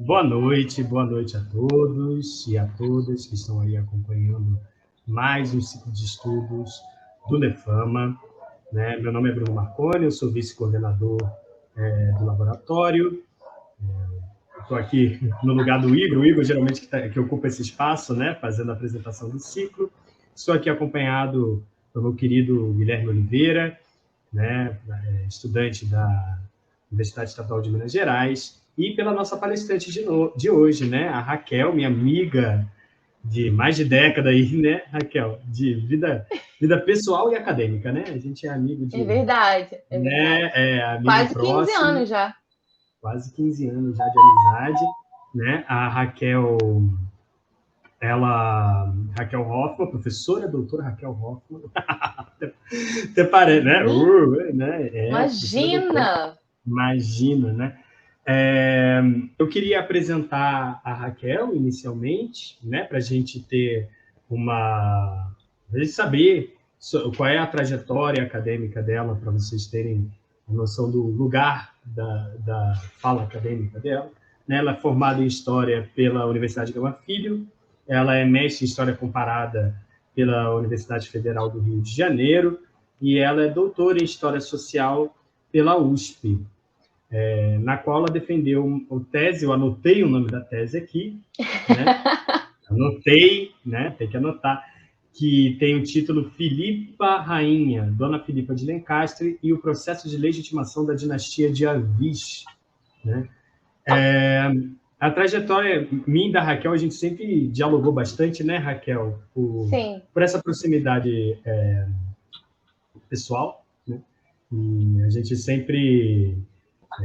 boa noite a todos e a todas que estão aí acompanhando mais um ciclo de estudos do Nefama, né? Meu nome é Bruno Marconi, eu sou vice-coordenador do laboratório. Estou aqui no lugar do Igor, o Igor geralmente que ocupa esse espaço, né? Fazendo a apresentação do ciclo. Estou aqui acompanhado pelo meu querido Guilherme Oliveira, né? Estudante da Universidade Estadual de Minas Gerais, e pela nossa palestrante de hoje, né? A Raquel, minha amiga de mais de década aí, né, Raquel? De vida pessoal e acadêmica, né? A gente é amigo de... É verdade, é verdade. Amigo Quase 15 próximo, anos já. quase 15 anos já de amizade, né? A Raquel, Raquel Hoffman, professora, doutora Raquel Hoffman, até parece, né? Professora, doutora, Imagina! imagina, né? Eu queria apresentar a Raquel inicialmente, né, para a gente ter pra gente saber qual é a trajetória acadêmica dela, para vocês terem a noção do lugar da fala acadêmica dela. Né? Ela é formada em História pela Universidade Gama Filho, ela é mestre em História Comparada pela Universidade Federal do Rio de Janeiro e ela é doutora em História Social pela USP. Na qual ela defendeu o tese, eu anotei o nome da tese aqui, né? Anotei, né? Tem que anotar, que tem o título Filipa Rainha, Dona Filipa de Lencastre e o processo de legitimação da dinastia de Avis, né? A trajetória minha e da Raquel, a gente sempre dialogou bastante, né, Raquel? Sim. Por essa proximidade pessoal, né? E a gente sempre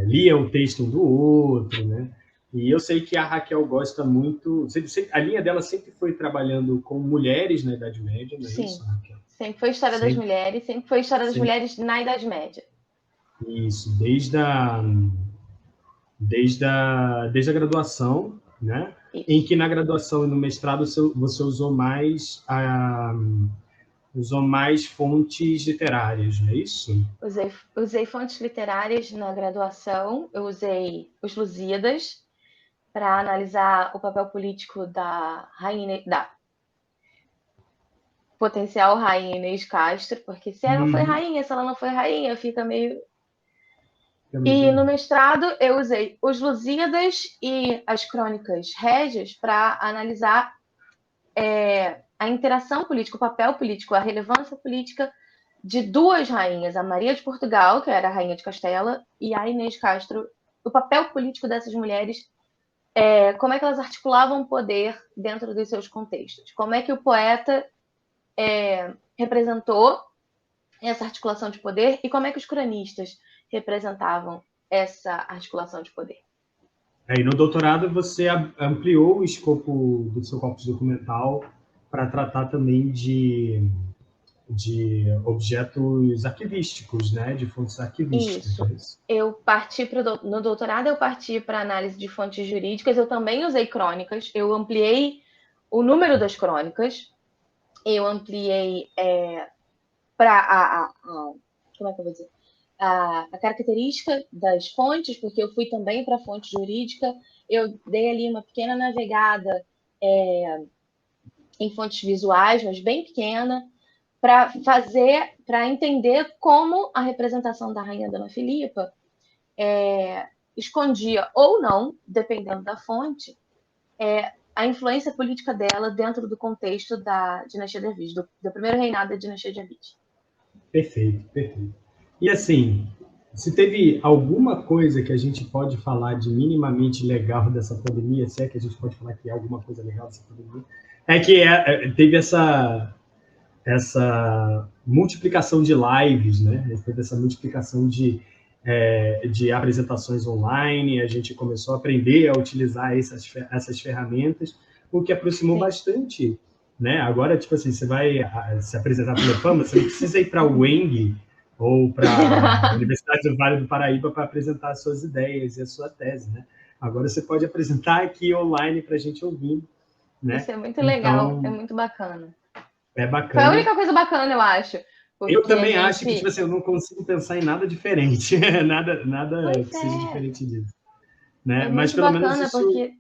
lia o texto um do outro, né? E eu sei que a Raquel gosta muito... A linha dela sempre foi trabalhando com mulheres na Idade Média, não é Sim. isso, Raquel? Sempre foi história das mulheres, sempre foi história das mulheres na Idade Média. Isso, desde a graduação, né? Isso. Em que na graduação e no mestrado você usou mais fontes literárias, não é isso? Usei fontes literárias na graduação, eu usei os Lusíadas para analisar o papel político da potencial rainha Inês Castro, porque se ela foi rainha, se ela não foi rainha, fica meio... E no mestrado eu usei os Lusíadas e as Crônicas Régias para analisar a interação política, o papel político, a relevância política de duas rainhas, a Maria de Portugal, que era a rainha de Castela, e a Inês Castro, o papel político dessas mulheres, como é que elas articulavam o poder dentro dos seus contextos, como é que o poeta representou essa articulação de poder e como é que os cronistas representavam essa articulação de poder. E no doutorado você ampliou o escopo do seu corpus documental para tratar também de objetos arquivísticos, né? De fontes arquivísticas. Isso. No doutorado eu parti para análise de fontes jurídicas, eu também usei crônicas, eu ampliei o número das crônicas, eu ampliei para como é que eu vou dizer? A característica das fontes, porque eu fui também para a fonte jurídica, eu dei ali uma pequena navegada em fontes visuais, mas bem pequena, para entender como a representação da Rainha Dona Filipa escondia ou não, dependendo da fonte, a influência política dela dentro do contexto da dinastia de Avis, do primeiro reinado da dinastia de Avis. Perfeito, perfeito. E assim, se teve alguma coisa que a gente pode falar de minimamente legal dessa pandemia, se é que a gente pode falar que é alguma coisa legal dessa pandemia, é que teve essa multiplicação de lives, né? Teve essa multiplicação de apresentações online, a gente começou a aprender a utilizar essas ferramentas, o que aproximou bastante, né? Agora, tipo assim, você vai se apresentar para o Nefama, você não precisa ir para o UENG ou para a Universidade do Vale do Paraíba para apresentar as suas ideias e a sua tese, né? Agora você pode apresentar aqui online para a gente ouvir, né? Isso é muito legal, é muito bacana. É bacana. Foi a única coisa bacana, eu acho. Eu também acho que, tipo assim, eu não consigo pensar em nada diferente. nada que seja diferente disso. né? É Mas muito pelo menos bacana isso porque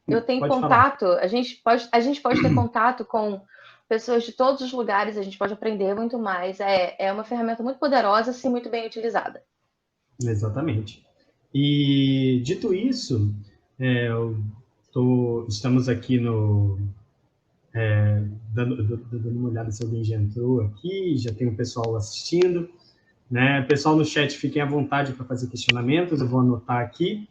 eu tenho pode falar. contato, a gente pode ter contato com pessoas de todos os lugares, a gente pode aprender muito mais. É uma ferramenta muito poderosa, se muito bem utilizada. Exatamente. E dito isso, estamos aqui dando uma olhada se alguém já entrou aqui, já tem o pessoal assistindo, né? Pessoal no chat, fiquem à vontade para fazer questionamentos, eu vou anotar aqui.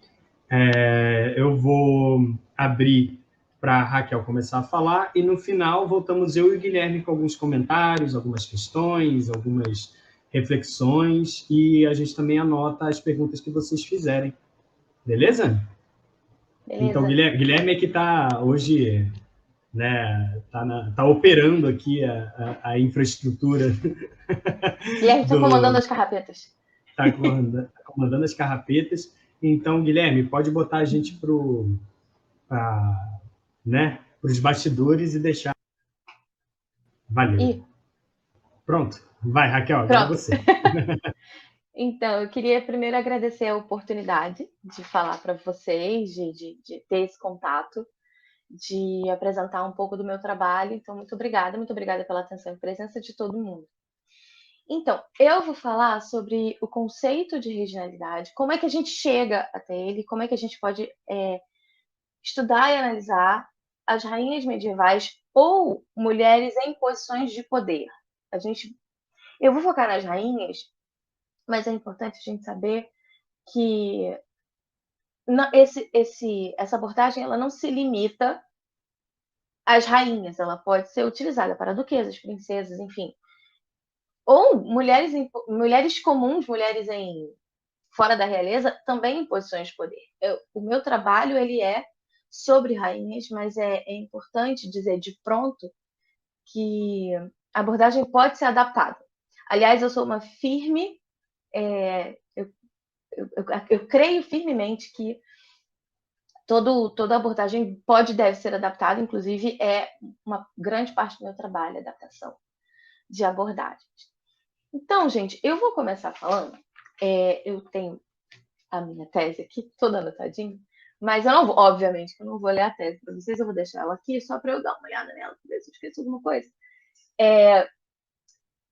Eu vou abrir para a Raquel começar a falar e no final voltamos eu e o Guilherme com alguns comentários, algumas questões, algumas reflexões e a gente também anota as perguntas que vocês fizerem. Beleza? Então, Beleza? Guilherme é que está hoje, né, tá operando aqui a infraestrutura Guilherme está comandando as carrapetas. Está comandando as carrapetas. Então, Guilherme, pode botar a gente né, os bastidores e deixar. Valeu. E Pronto. Vai, Raquel, agora é pronto. você. Então, eu queria primeiro agradecer a oportunidade de falar para vocês, de ter esse contato, de apresentar um pouco do meu trabalho. Então, muito obrigada pela atenção e presença de todo mundo. Então, eu vou falar sobre o conceito de regionalidade, como é que a gente chega até ele, como é que a gente pode estudar e analisar as rainhas medievais ou mulheres em posições de poder. Eu vou focar nas rainhas, mas é importante a gente saber que essa abordagem ela não se limita às rainhas, ela pode ser utilizada para duquesas, princesas, enfim. Ou mulheres comuns, fora da realeza, também em posições de poder. O meu trabalho ele é sobre rainhas, mas é importante dizer de pronto que a abordagem pode ser adaptada. Aliás, eu sou uma firme, eu creio firmemente que toda abordagem deve ser adaptada, inclusive é uma grande parte do meu trabalho, a adaptação de abordagens. Então, gente, eu vou começar falando, eu tenho a minha tese aqui, toda anotadinha, mas eu não vou, obviamente, eu não vou ler a tese para vocês, eu vou deixar ela aqui só para eu dar uma olhada nela, para ver se eu esqueço alguma coisa.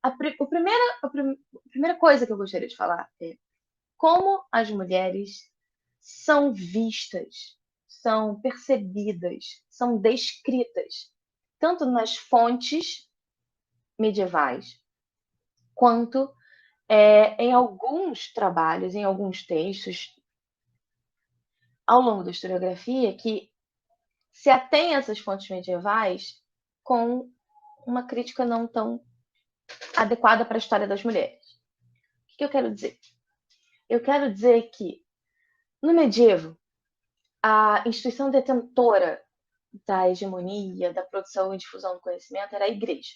A primeira coisa que eu gostaria de falar é como as mulheres são vistas, são percebidas, são descritas, tanto nas fontes medievais, quanto em alguns trabalhos, em alguns textos, ao longo da historiografia, que se atém a essas fontes medievais com uma crítica não tão adequada para a história das mulheres. O que eu quero dizer? Eu quero dizer que, no medievo, a instituição detentora da hegemonia, da produção e difusão do conhecimento era a igreja.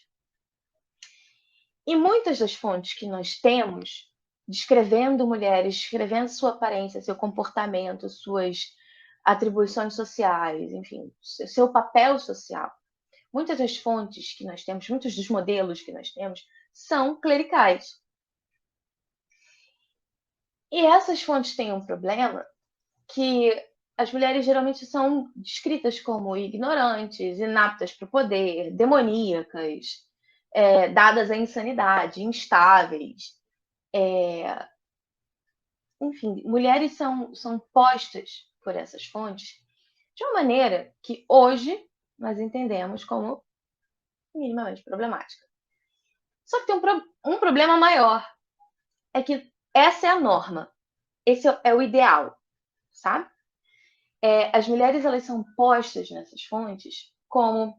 E muitas das fontes que nós temos descrevendo mulheres, descrevendo sua aparência, seu comportamento, suas atribuições sociais, enfim, seu papel social. Muitas das fontes que nós temos, muitos dos modelos que nós temos, são clericais. E essas fontes têm um problema que as mulheres geralmente são descritas como ignorantes, inaptas para o poder, demoníacas, dadas à insanidade, instáveis. Enfim, mulheres são postas por essas fontes de uma maneira que hoje nós entendemos como minimamente problemática. Só que tem um problema maior, é que essa é a norma, esse é o ideal, sabe? As mulheres elas são postas nessas fontes como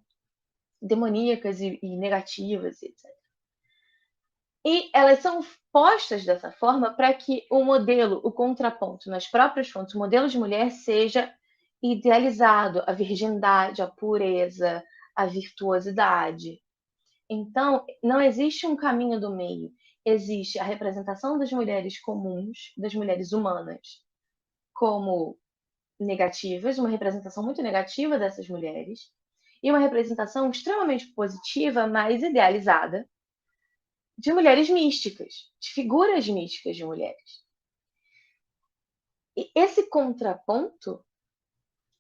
demoníacas e negativas, etc. E elas são postas dessa forma para que o modelo, o contraponto nas próprias fontes, o modelo de mulher seja idealizado, a virgindade, a pureza, a virtuosidade. Então, não existe um caminho do meio. Existe a representação das mulheres comuns, das mulheres humanas, como negativas, uma representação muito negativa dessas mulheres, e uma representação extremamente positiva, mas idealizada, de mulheres místicas, de figuras místicas de mulheres. E esse contraponto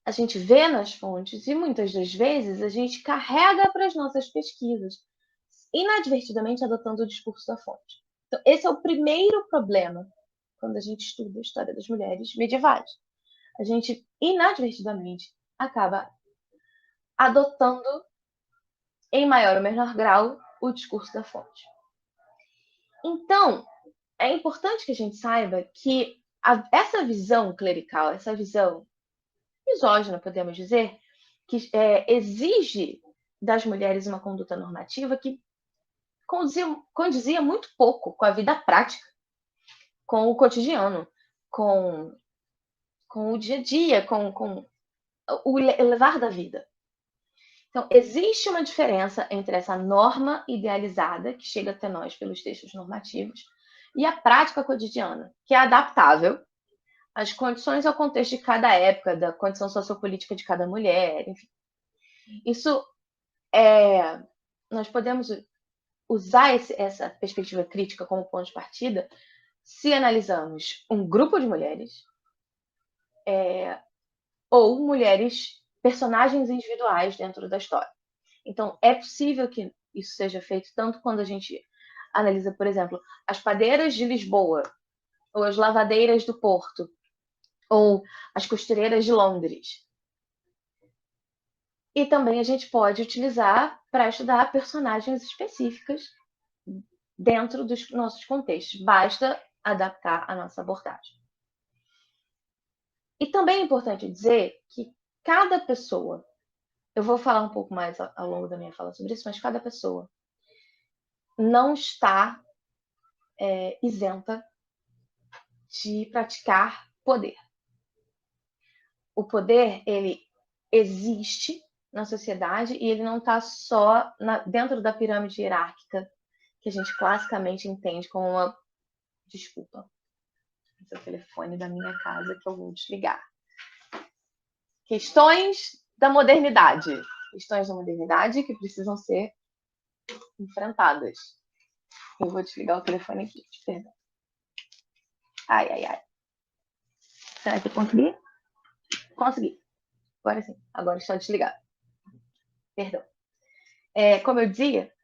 a gente vê nas fontes e muitas das vezes a gente carrega para as nossas pesquisas, inadvertidamente adotando o discurso da fonte. Então, esse é o primeiro problema quando a gente estuda a história das mulheres medievais. A gente inadvertidamente acaba adotando, em maior ou menor grau, o discurso da fonte. Então, é importante que a gente saiba que essa visão clerical, essa visão misógina, podemos dizer, que exige das mulheres uma conduta normativa que condizia muito pouco com a vida prática, com o cotidiano, com o dia a dia, com o levar da vida. Então, existe uma diferença entre essa norma idealizada, que chega até nós pelos textos normativos, e a prática cotidiana, que é adaptável às condições e ao contexto de cada época, da condição sociopolítica de cada mulher, enfim. Isso nós podemos usar essa perspectiva crítica como ponto de partida se analisarmos um grupo de mulheres ou mulheres, personagens individuais dentro da história. Então, é possível que isso seja feito tanto quando a gente analisa, por exemplo, as padeiras de Lisboa, ou as lavadeiras do Porto, ou as costureiras de Londres. E também a gente pode utilizar para estudar personagens específicas dentro dos nossos contextos. Basta adaptar a nossa abordagem. E também é importante dizer que cada pessoa, eu vou falar um pouco mais ao longo da minha fala sobre isso, mas cada pessoa não está isenta de praticar poder. O poder, ele existe na sociedade e ele não está só dentro da pirâmide hierárquica que a gente classicamente entende como uma... Desculpa, esse é o telefone da minha casa que eu vou desligar. Questões da modernidade. Questões da modernidade que precisam ser enfrentadas. Eu vou desligar o telefone aqui, perdão. Ai, ai, ai. Será que eu consegui? Consegui. Agora sim. Agora está desligado. Perdão. Como eu dizia,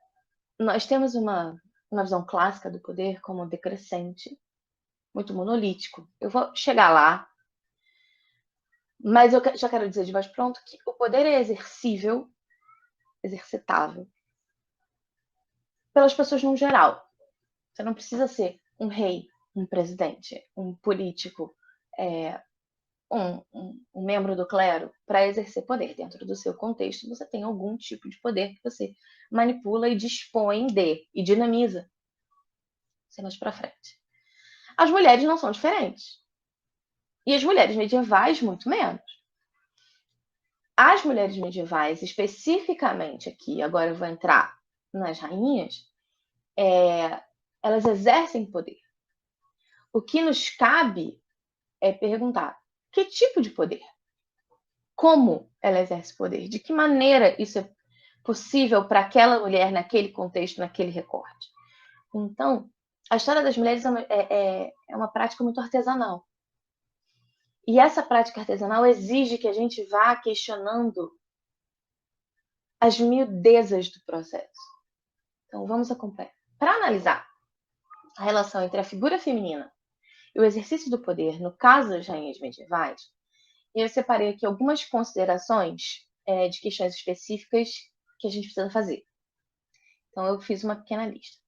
nós temos uma visão clássica do poder como decrescente, muito monolítico. Eu vou chegar lá, mas eu já quero dizer de baixo pronto que o poder é exercível, exercitável, pelas pessoas no geral. Você não precisa ser um rei, um presidente, um político, um membro do clero para exercer poder. Dentro do seu contexto, você tem algum tipo de poder que você manipula e dispõe de, e dinamiza. Mais para frente. As mulheres não são diferentes. E as mulheres medievais, muito menos. As mulheres medievais, especificamente aqui, agora eu vou entrar nas rainhas, elas exercem poder. O que nos cabe é perguntar: que tipo de poder? Como ela exerce poder? De que maneira isso é possível para aquela mulher naquele contexto, naquele recorte? Então, a história das mulheres é uma prática muito artesanal. E essa prática artesanal exige que a gente vá questionando as miudezas do processo. Então, vamos acompanhar. Para analisar a relação entre a figura feminina e o exercício do poder, no caso das rainhas medievais, eu separei aqui algumas considerações de questões específicas que a gente precisa fazer. Então, eu fiz uma pequena lista.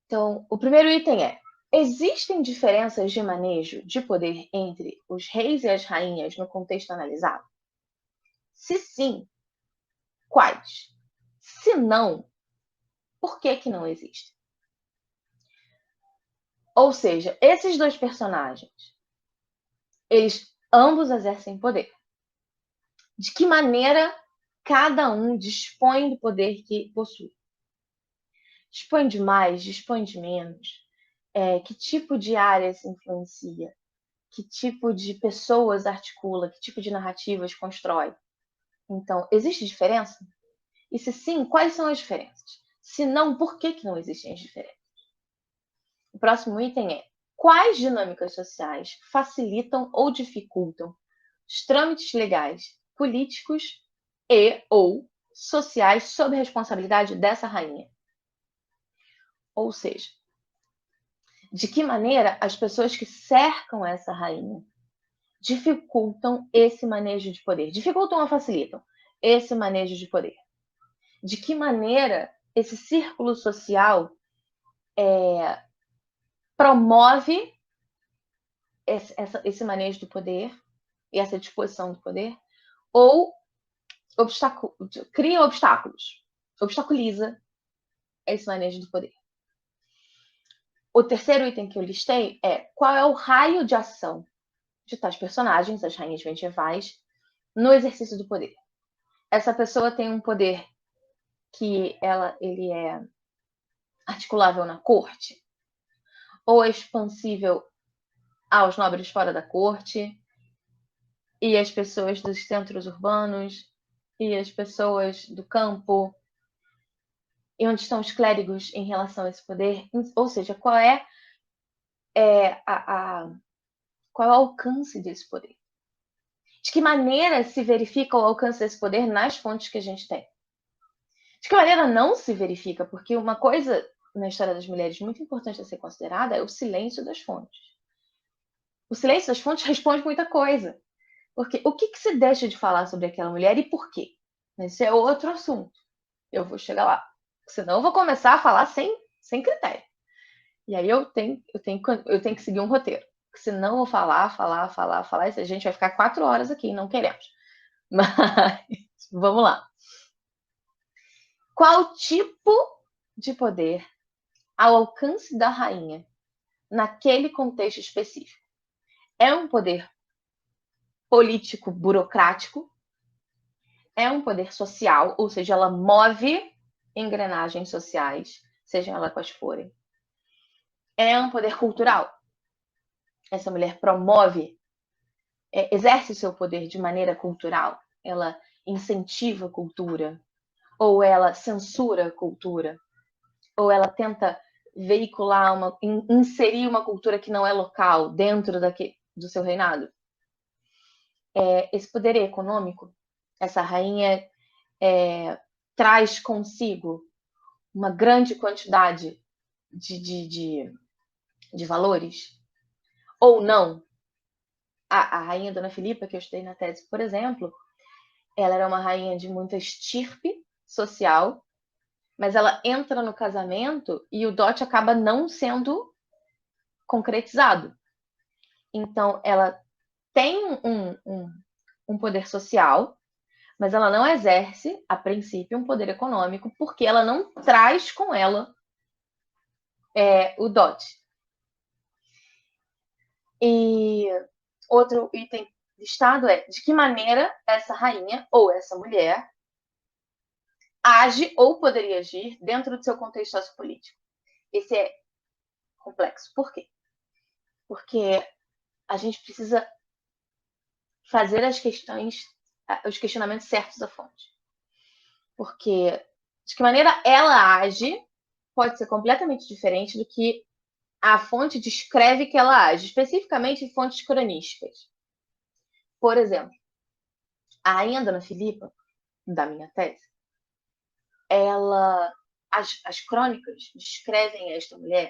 Então, o primeiro item é: existem diferenças de manejo de poder entre os reis e as rainhas no contexto analisado? Se sim, quais? Se não, por que não existe? Ou seja, esses dois personagens, eles ambos exercem poder. De que maneira cada um dispõe do poder que possui? Dispõe de mais, dispõe de menos? Que tipo de área se influencia? Que tipo de pessoas articula? Que tipo de narrativas constrói? Então, existe diferença? E se sim, quais são as diferenças? Se não, por que não existem as diferenças? O próximo item é: Quais dinâmicas sociais facilitam ou dificultam os trâmites legais, políticos e ou sociais sob responsabilidade dessa rainha? Ou seja, de que maneira as pessoas que cercam essa rainha dificultam esse manejo de poder? Dificultam ou facilitam esse manejo de poder? De que maneira esse círculo social promove esse manejo do poder e essa disposição do poder? Ou cria obstáculos, obstaculiza esse manejo do poder? O terceiro item que eu listei é qual é o raio de ação de tais personagens, as rainhas medievais, no exercício do poder. Essa pessoa tem um poder que ele é articulável na corte, ou é expansível aos nobres fora da corte, e as pessoas dos centros urbanos, e as pessoas do campo, e onde estão os clérigos em relação a esse poder. Ou seja, qual é qual é o alcance desse poder? De que maneira se verifica o alcance desse poder nas fontes que a gente tem? De que maneira não se verifica? Porque uma coisa na história das mulheres muito importante a ser considerada é o silêncio das fontes. O silêncio das fontes responde muita coisa. Porque o que se deixa de falar sobre aquela mulher e por quê? Esse é outro assunto. Eu vou chegar lá. Senão eu vou começar a falar sem critério. E aí eu tenho que seguir um roteiro. Porque senão eu vou falar, e a gente vai ficar 4 horas aqui, não queremos. Mas vamos lá. Qual tipo de poder ao alcance da rainha naquele contexto específico? É um poder político burocrático? É um poder social, ou seja, ela move engrenagens sociais, sejam elas quais forem. É um poder cultural. Essa mulher promove, exerce o seu poder de maneira cultural. Ela incentiva a cultura, ou ela censura a cultura, ou ela tenta veicular, inserir uma cultura que não é local dentro do seu reinado. Esse poder é econômico. Essa rainha traz consigo uma grande quantidade de valores, ou não. A rainha Dona Filipa, que eu estudei na tese, por exemplo, ela era uma rainha de muita estirpe social, mas ela entra no casamento e o dote acaba não sendo concretizado. Então, ela tem um poder social, mas ela não exerce, a princípio, um poder econômico, porque ela não traz com ela o dote. E outro item listado é de que maneira essa rainha ou essa mulher age ou poderia agir dentro do seu contexto sociopolítico. Esse é complexo. Por quê? Porque a gente precisa fazer os questionamentos certos da fonte. Porque de que maneira ela age pode ser completamente diferente do que a fonte descreve que ela age, especificamente em fontes cronísticas. Por exemplo, a rainha Dona Filipa, da minha tese, as crônicas descrevem esta mulher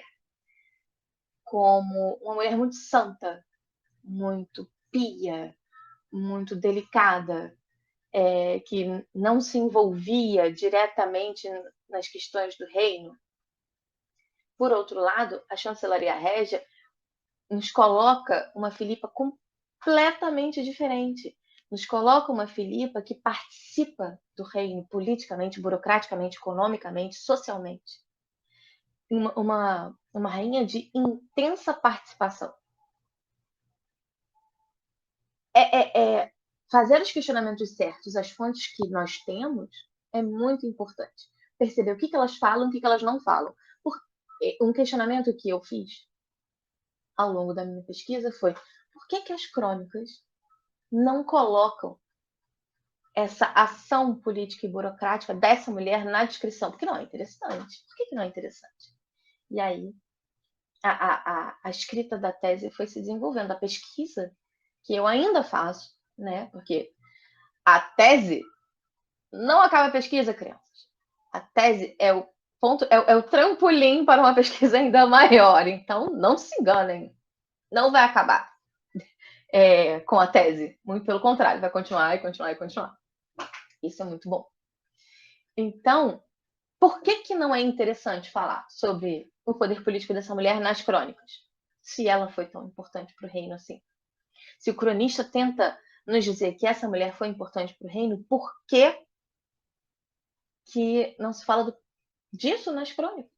como uma mulher muito santa, muito pia, muito delicada, que não se envolvia diretamente nas questões do reino. Por outro lado, a chancelaria régia nos coloca uma Filipa completamente diferente. Nos coloca uma Filipa que participa do reino politicamente, burocraticamente, economicamente, socialmente. Uma rainha de intensa participação. Fazer os questionamentos certos, as fontes que nós temos, é muito importante. Perceber o que elas falam, o que elas não falam. Um questionamento que eu fiz ao longo da minha pesquisa foi: por que as crônicas não colocam essa ação política e burocrática dessa mulher na descrição? Porque não é interessante. Por que não é interessante? E aí a escrita da tese foi se desenvolvendo, a pesquisa, que eu ainda faço, né? Porque a tese não acaba a pesquisa, crianças. A tese é o ponto, é o trampolim para uma pesquisa ainda maior. Então, não se enganem. Não vai acabar com a tese. Muito pelo contrário, vai continuar e continuar e continuar. Isso é muito bom. Então, por que não é interessante falar sobre o poder político dessa mulher nas crônicas? Se ela foi tão importante para o reino assim. Se o cronista tenta nos dizer que essa mulher foi importante para o reino, por que não se fala disso nas crônicas?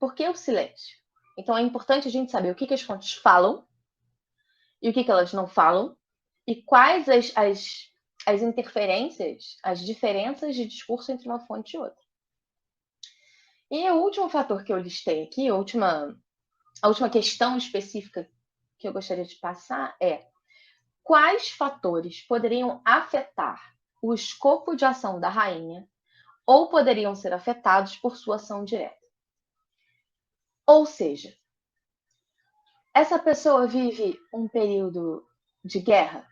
Por que o silêncio? Então é importante a gente saber o que as fontes falam e o que elas não falam e quais as interferências, as diferenças de discurso entre uma fonte e outra. E o último fator que eu listei aqui, a última questão específica que eu gostaria de passar é: quais fatores poderiam afetar o escopo de ação da rainha ou poderiam ser afetados por sua ação direta? Ou seja, essa pessoa vive um período de guerra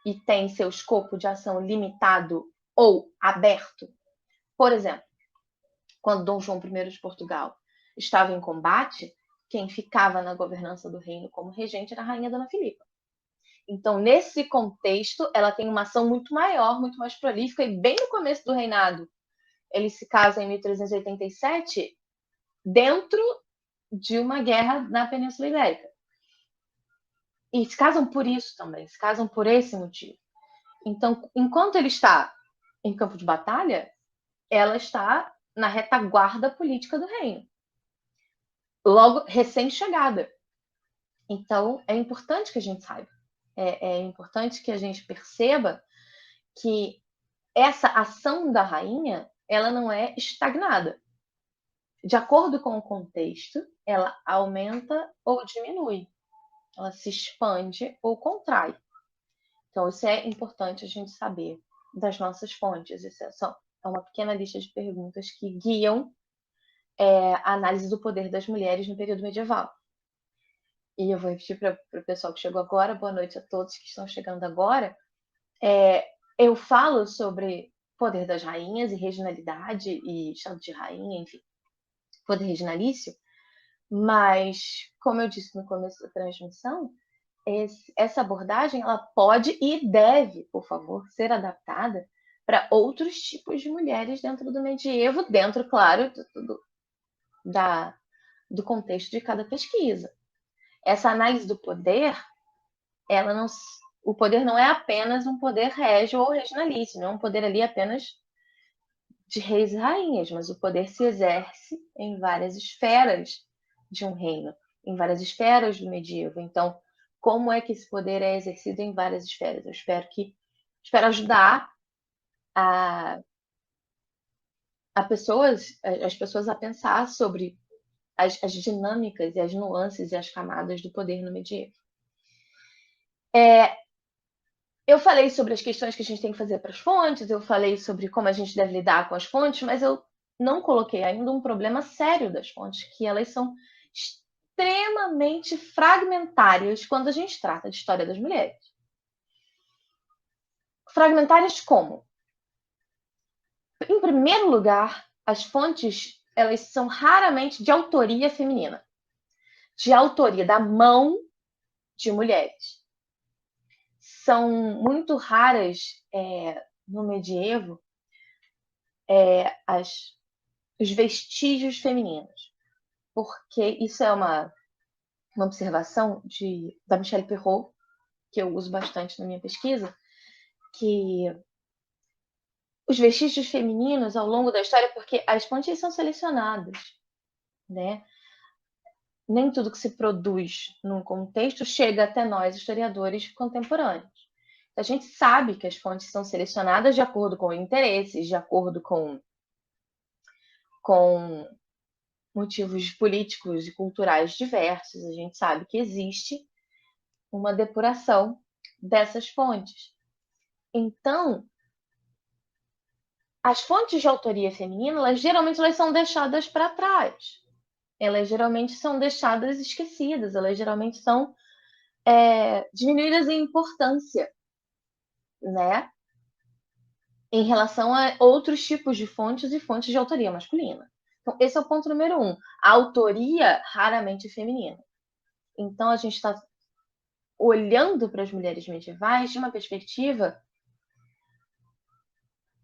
e tem seu escopo de ação limitado ou aberto. Por exemplo, quando Dom João I de Portugal estava em combate, quem ficava na governança do reino como regente era a rainha Dona Filipa. Então, nesse contexto, ela tem uma ação muito maior, muito mais prolífica, e bem no começo do reinado, ele se casa em 1387, dentro de uma guerra na Península Ibérica. E se casam por isso também, se casam por esse motivo. Então, enquanto ele está em campo de batalha, ela está na retaguarda política do reino, logo recém-chegada. Então, é importante que a gente saiba, é importante que a gente perceba que essa ação da rainha, ela não é estagnada. De acordo com o contexto, ela aumenta ou diminui, ela se expande ou contrai. Então, isso é importante a gente saber das nossas fontes. Isso é uma pequena lista de perguntas que guiam a análise do poder das mulheres no período medieval. E eu vou repetir para o pessoal que chegou agora, boa noite a todos que estão chegando agora. Eu falo sobre poder das rainhas e regionalidade e estado de rainha, enfim, poder regionalício, mas, como eu disse no começo da transmissão, essa abordagem ela pode e deve, por favor, ser adaptada para outros tipos de mulheres dentro do medievo, dentro, claro, do contexto de cada pesquisa. Essa análise do poder, o poder não é apenas um poder régio ou regionalício, não é um poder ali apenas de reis e rainhas, mas o poder se exerce em várias esferas de um reino, em várias esferas do medievo. Então, como é que esse poder é exercido em várias esferas? Eu espero ajudar as pessoas a pensar sobre as dinâmicas e as nuances e as camadas do poder no medievo. Eu falei sobre as questões que a gente tem que fazer para as fontes, eu falei sobre como a gente deve lidar com as fontes, mas eu não coloquei ainda um problema sério das fontes, que elas são extremamente fragmentárias quando a gente trata de história das mulheres. Fragmentárias como? Em primeiro lugar, as fontes elas são raramente de autoria feminina, de autoria da mão de mulheres. São muito raras no medievo os vestígios femininos, porque isso é uma observação da Michelle Perrault, que eu uso bastante na minha pesquisa, que os vestígios femininos ao longo da história, porque as fontes são selecionadas, né? Nem tudo que se produz num contexto chega até nós, historiadores contemporâneos. A gente sabe que as fontes são selecionadas de acordo com interesses, de acordo com motivos políticos e culturais diversos. A gente sabe que existe uma depuração dessas fontes. Então, as fontes de autoria feminina, geralmente elas são deixadas para trás. elas geralmente são deixadas esquecidas, elas geralmente são diminuídas em importância, né? Em relação a outros tipos de fontes e fontes de autoria masculina. Então, esse é o ponto número 1. A autoria raramente é feminina. Então, a gente está olhando para as mulheres medievais de uma perspectiva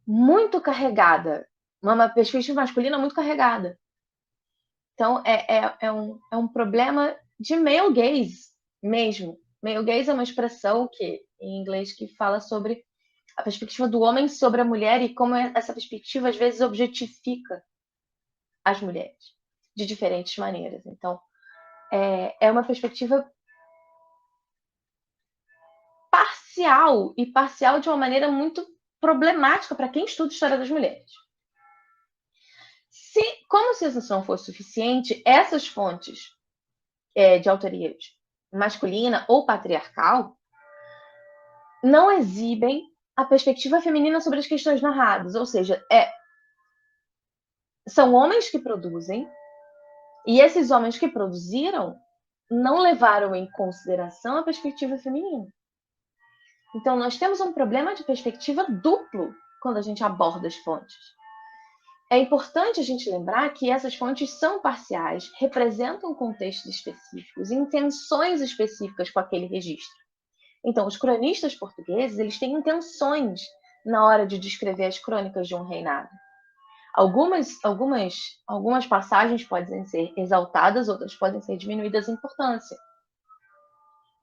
muito carregada, uma perspectiva masculina muito carregada. Então, é um problema de male gaze mesmo. Male gaze é uma expressão que, em inglês que fala sobre a perspectiva do homem sobre a mulher e como essa perspectiva, às vezes, objetifica as mulheres de diferentes maneiras. Então, é uma perspectiva parcial, e parcial de uma maneira muito problemática para quem estuda a história das mulheres. Como se isso não fosse suficiente, essas fontes de autoria masculina ou patriarcal não exibem a perspectiva feminina sobre as questões narradas, ou seja, são homens que produzem, e esses homens que produziram não levaram em consideração a perspectiva feminina. Então, nós temos um problema de perspectiva duplo quando a gente aborda as fontes. É importante a gente lembrar que essas fontes são parciais, representam contextos específicos, intenções específicas com aquele registro. Então, os cronistas portugueses, eles têm intenções na hora de descrever as crônicas de um reinado. Algumas passagens podem ser exaltadas, outras podem ser diminuídas em importância.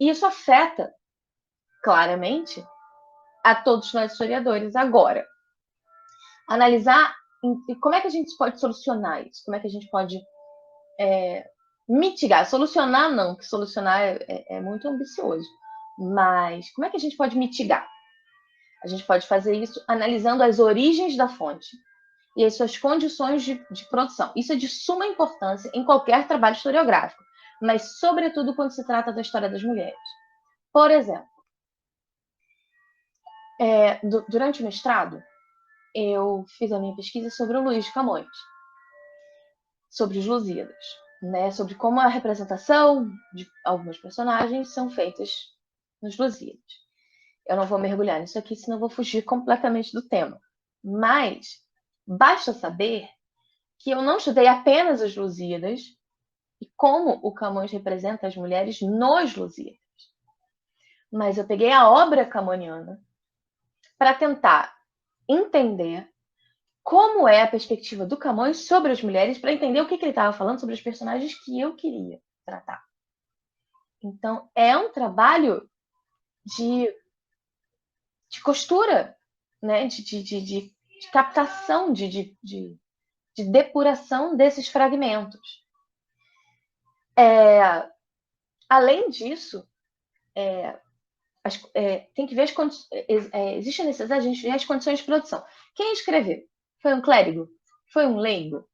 E isso afeta, claramente, a todos nós historiadores. Agora, analisar como é que a gente pode solucionar isso, como é que a gente pode mitigar. Solucionar não, porque solucionar é muito ambicioso. Mas como é que a gente pode mitigar? A gente pode fazer isso analisando as origens da fonte e as suas condições de produção. Isso é de suma importância em qualquer trabalho historiográfico, mas sobretudo quando se trata da história das mulheres. Por exemplo, durante o mestrado, eu fiz a minha pesquisa sobre o Luís de Camões, sobre os Lusíadas, né? Sobre como a representação de algumas personagens são feitas nos Lusíadas. Eu não vou mergulhar nisso aqui, senão eu vou fugir completamente do tema. Mas basta saber que eu não estudei apenas os Lusíadas e como o Camões representa as mulheres nos Lusíadas. Mas eu peguei a obra camoniana para tentar entender como é a perspectiva do Camões sobre as mulheres, para entender o que ele estava falando sobre os personagens que eu queria tratar. Então, é um trabalho de costura, né? de captação, de depuração desses fragmentos. Além disso, tem que ver existe a necessidade de a gente ver as condições de produção. Quem escreveu? Foi um clérigo? Foi um leigo?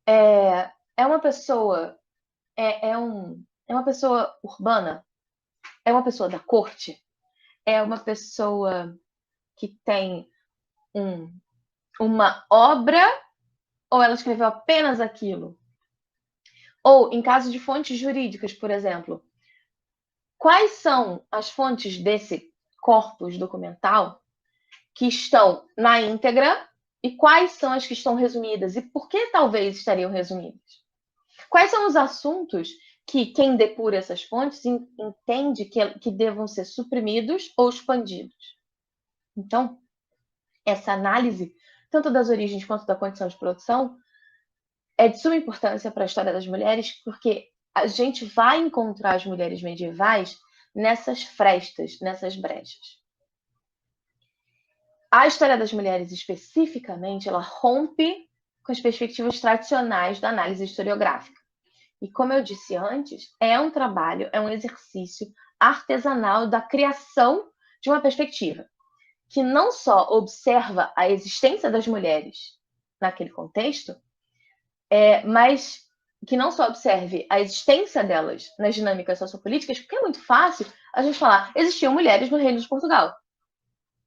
É uma pessoa uma pessoa urbana? É uma pessoa da corte? É uma pessoa que tem uma obra, ou ela escreveu apenas aquilo? Ou, em caso de fontes jurídicas, por exemplo, quais são as fontes desse corpus documental que estão na íntegra e quais são as que estão resumidas e por que talvez estariam resumidas? Quais são os assuntos que quem depura essas fontes entende que devam ser suprimidos ou expandidos? Então, essa análise, tanto das origens quanto da condição de produção, é de suma importância para a história das mulheres, porque a gente vai encontrar as mulheres medievais nessas frestas, nessas brechas. A história das mulheres, especificamente, ela rompe com as perspectivas tradicionais da análise historiográfica. E, como eu disse antes, é um trabalho, é um exercício artesanal da criação de uma perspectiva que não só observa a existência das mulheres naquele contexto, mas que não só observe a existência delas nas dinâmicas sociopolíticas, porque é muito fácil a gente falar, existiam mulheres no Reino de Portugal.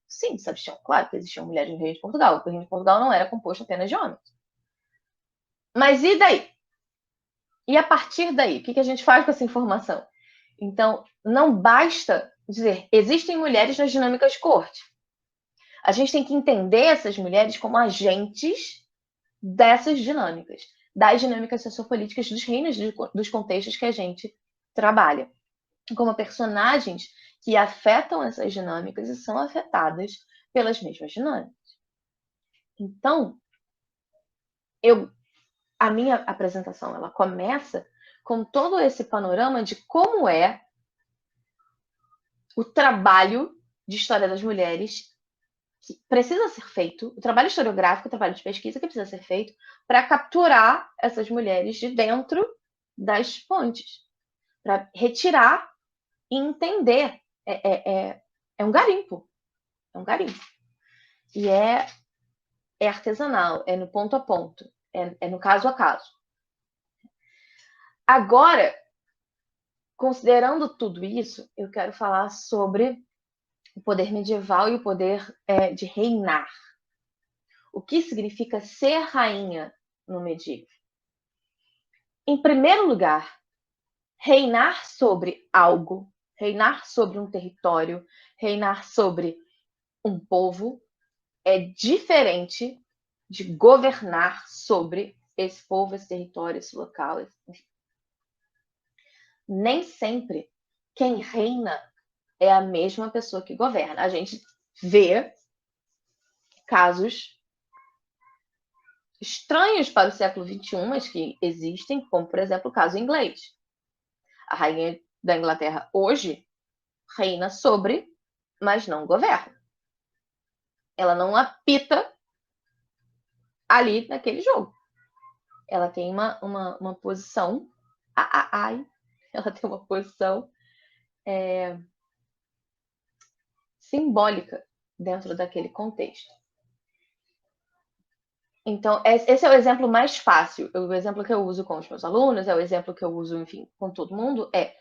Sim, existiam, claro que existiam mulheres no Reino de Portugal, porque o Reino de Portugal não era composto apenas de homens. Mas e daí? E a partir daí, o que a gente faz com essa informação? Então, não basta dizer, existem mulheres nas dinâmicas de corte. A gente tem que entender essas mulheres como agentes dessas dinâmicas, das dinâmicas sociopolíticas dos reinos, dos contextos que a gente trabalha, como personagens que afetam essas dinâmicas e são afetadas pelas mesmas dinâmicas. Então, a minha apresentação ela começa com todo esse panorama de como é o trabalho de história das mulheres que precisa ser feito, o trabalho historiográfico, o trabalho de pesquisa que precisa ser feito para capturar essas mulheres de dentro das fontes, para retirar e entender. É um garimpo. É um garimpo. E é artesanal, é no ponto a ponto, é no caso a caso. Agora, considerando tudo isso, eu quero falar sobre o poder medieval e o poder de reinar. O que significa ser rainha no medievo? Em primeiro lugar, reinar sobre algo, reinar sobre um território, reinar sobre um povo é diferente de governar sobre esse povo, esse território, esse local. Enfim. Nem sempre quem reina é a mesma pessoa que governa. A gente vê casos estranhos para o século XXI, mas que existem, como, por exemplo, o caso inglês. A rainha da Inglaterra hoje reina sobre, mas não governa. Ela não apita ali naquele jogo. Ela tem uma posição. Ela tem uma posição simbólica dentro daquele contexto. Então, esse é o exemplo mais fácil. O exemplo que eu uso com os meus alunos, é o exemplo que eu uso, enfim, com todo mundo, é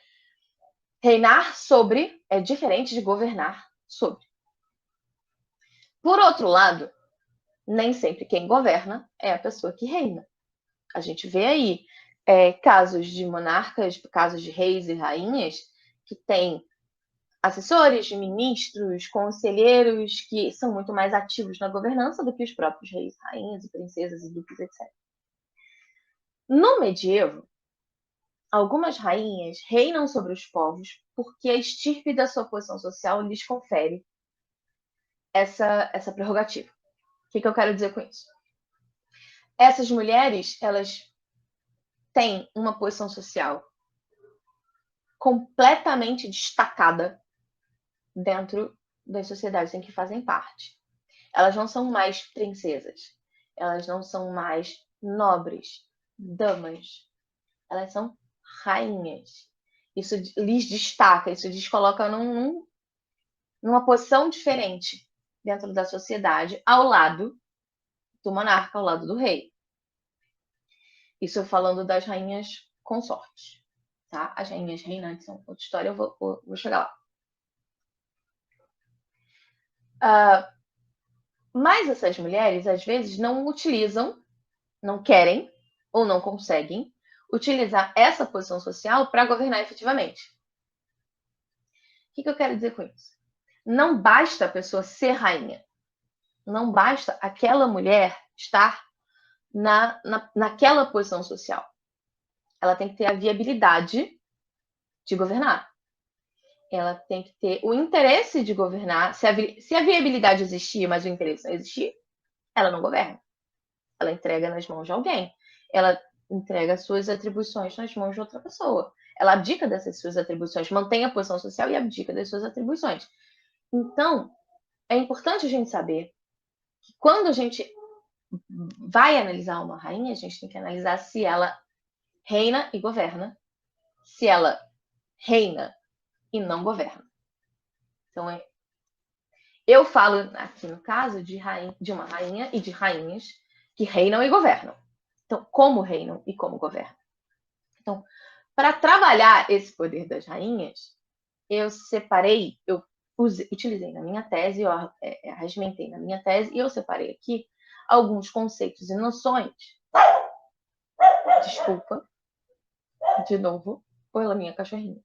reinar sobre é diferente de governar sobre. Por outro lado, nem sempre quem governa é a pessoa que reina. A gente vê aí casos de monarcas, casos de reis e rainhas que têm assessores, ministros, conselheiros que são muito mais ativos na governança do que os próprios reis, rainhas, princesas e duques, etc. No medievo, algumas rainhas reinam sobre os povos porque a estirpe da sua posição social lhes confere essa prerrogativa. O que eu quero dizer com isso? Essas mulheres, elas têm uma posição social completamente destacada dentro das sociedades em que fazem parte. Elas não são mais princesas, elas não são mais nobres, damas, elas são rainhas. Isso lhes destaca, isso lhes coloca numa posição diferente dentro da sociedade, ao lado do monarca, ao lado do rei. Isso falando das rainhas consortes, tá? As rainhas reinantes são outra história, eu vou chegar lá. Mas essas mulheres, às vezes, não utilizam, não querem ou não conseguem utilizar essa posição social para governar efetivamente. O que eu quero dizer com isso? Não basta a pessoa ser rainha. Não basta aquela mulher estar naquela posição social. Ela tem que ter a viabilidade de governar. Ela tem que ter o interesse de governar. Se a viabilidade existir, mas o interesse não existir, ela não governa. Ela entrega nas mãos de alguém. Ela entrega suas atribuições nas mãos de outra pessoa. Ela abdica dessas suas atribuições, mantém a posição social e abdica das suas atribuições. Então, é importante a gente saber que quando a gente vai analisar uma rainha, a gente tem que analisar se ela reina e governa, se ela reina e não governa. Então, eu falo aqui no caso de uma rainha e de rainhas que reinam e governam. Então, como reinam e como governam. Então, para trabalhar esse poder das rainhas, eu separei, eu utilizei na minha tese, eu arregimentei na minha tese, e eu separei aqui alguns conceitos e noções. Desculpa. de novo, pela minha cachorrinha.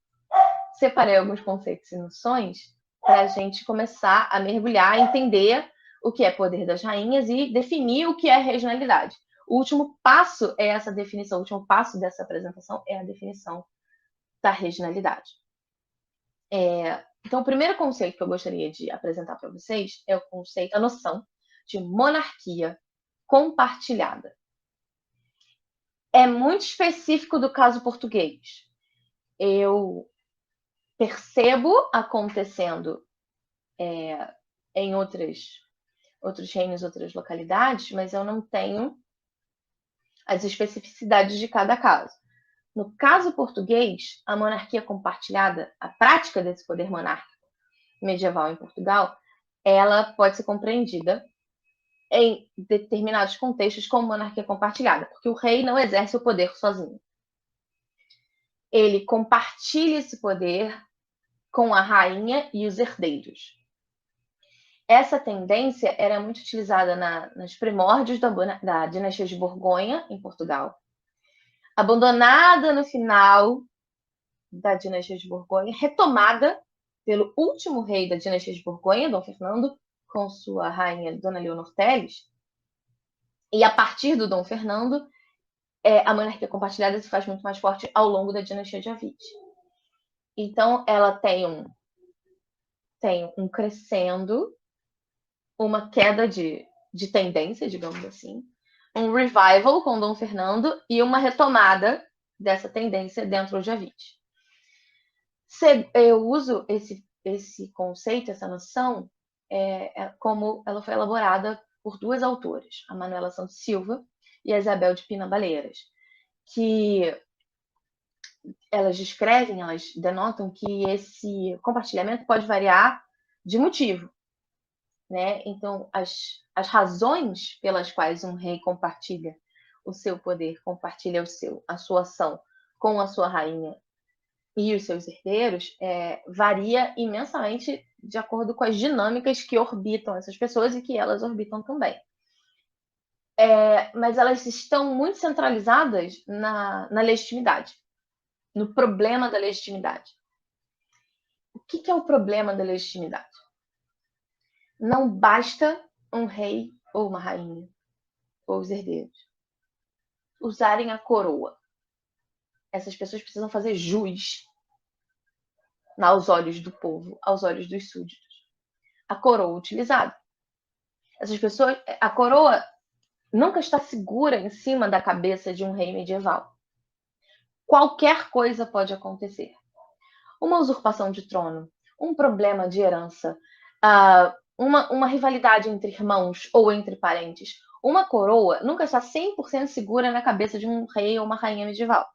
Separei alguns conceitos e noções para a gente começar a mergulhar, entender o que é poder das rainhas e definir o que é regionalidade. O último passo é essa definição, o último passo dessa apresentação é a definição da regionalidade. Então, o primeiro conceito que eu gostaria de apresentar para vocês é o conceito, a noção de monarquia compartilhada. É muito específico do caso português. Eu percebo acontecendo em outros reinos, outras localidades, mas eu não tenho as especificidades de cada caso. No caso português, a monarquia compartilhada, a prática desse poder monárquico medieval em Portugal, ela pode ser compreendida em determinados contextos como monarquia compartilhada, porque o rei não exerce o poder sozinho. Ele compartilha esse poder com a rainha e os herdeiros. Essa tendência era muito utilizada nos primórdios da dinastia de Borgonha, em Portugal, abandonada no final da dinastia de Borgonha, retomada pelo último rei da dinastia de Borgonha, Dom Fernando, com sua rainha Dona Leonor Teles. E a partir do Dom Fernando, a monarquia compartilhada se faz muito mais forte ao longo da dinastia de Avites. Então, ela tem um crescendo, uma queda de tendência, digamos assim, um revival com Dom Fernando e uma retomada dessa tendência dentro de Avites. Eu uso esse conceito, essa noção, como ela foi elaborada por duas autoras, a Manuela Santos Silva e a Isabel de Pina Baleiras, que elas descrevem, elas denotam que esse compartilhamento pode variar de motivo, né? Então, as razões pelas quais um rei compartilha o seu poder, compartilha a sua ação com a sua rainha e os seus herdeiros, varia imensamente de acordo com as dinâmicas que orbitam essas pessoas e que elas orbitam também. Mas elas estão muito centralizadas na legitimidade, no problema da legitimidade. O que é o problema da legitimidade? Não basta um rei ou uma rainha, ou os herdeiros, usarem a coroa. Essas pessoas precisam fazer jus aos olhos do povo, aos olhos dos súditos. A coroa utilizada. Essas pessoas, a coroa nunca está segura em cima da cabeça de um rei medieval. Qualquer coisa pode acontecer. Uma usurpação de trono, um problema de herança, uma rivalidade entre irmãos ou entre parentes. Uma coroa nunca está 100% segura na cabeça de um rei ou uma rainha medieval.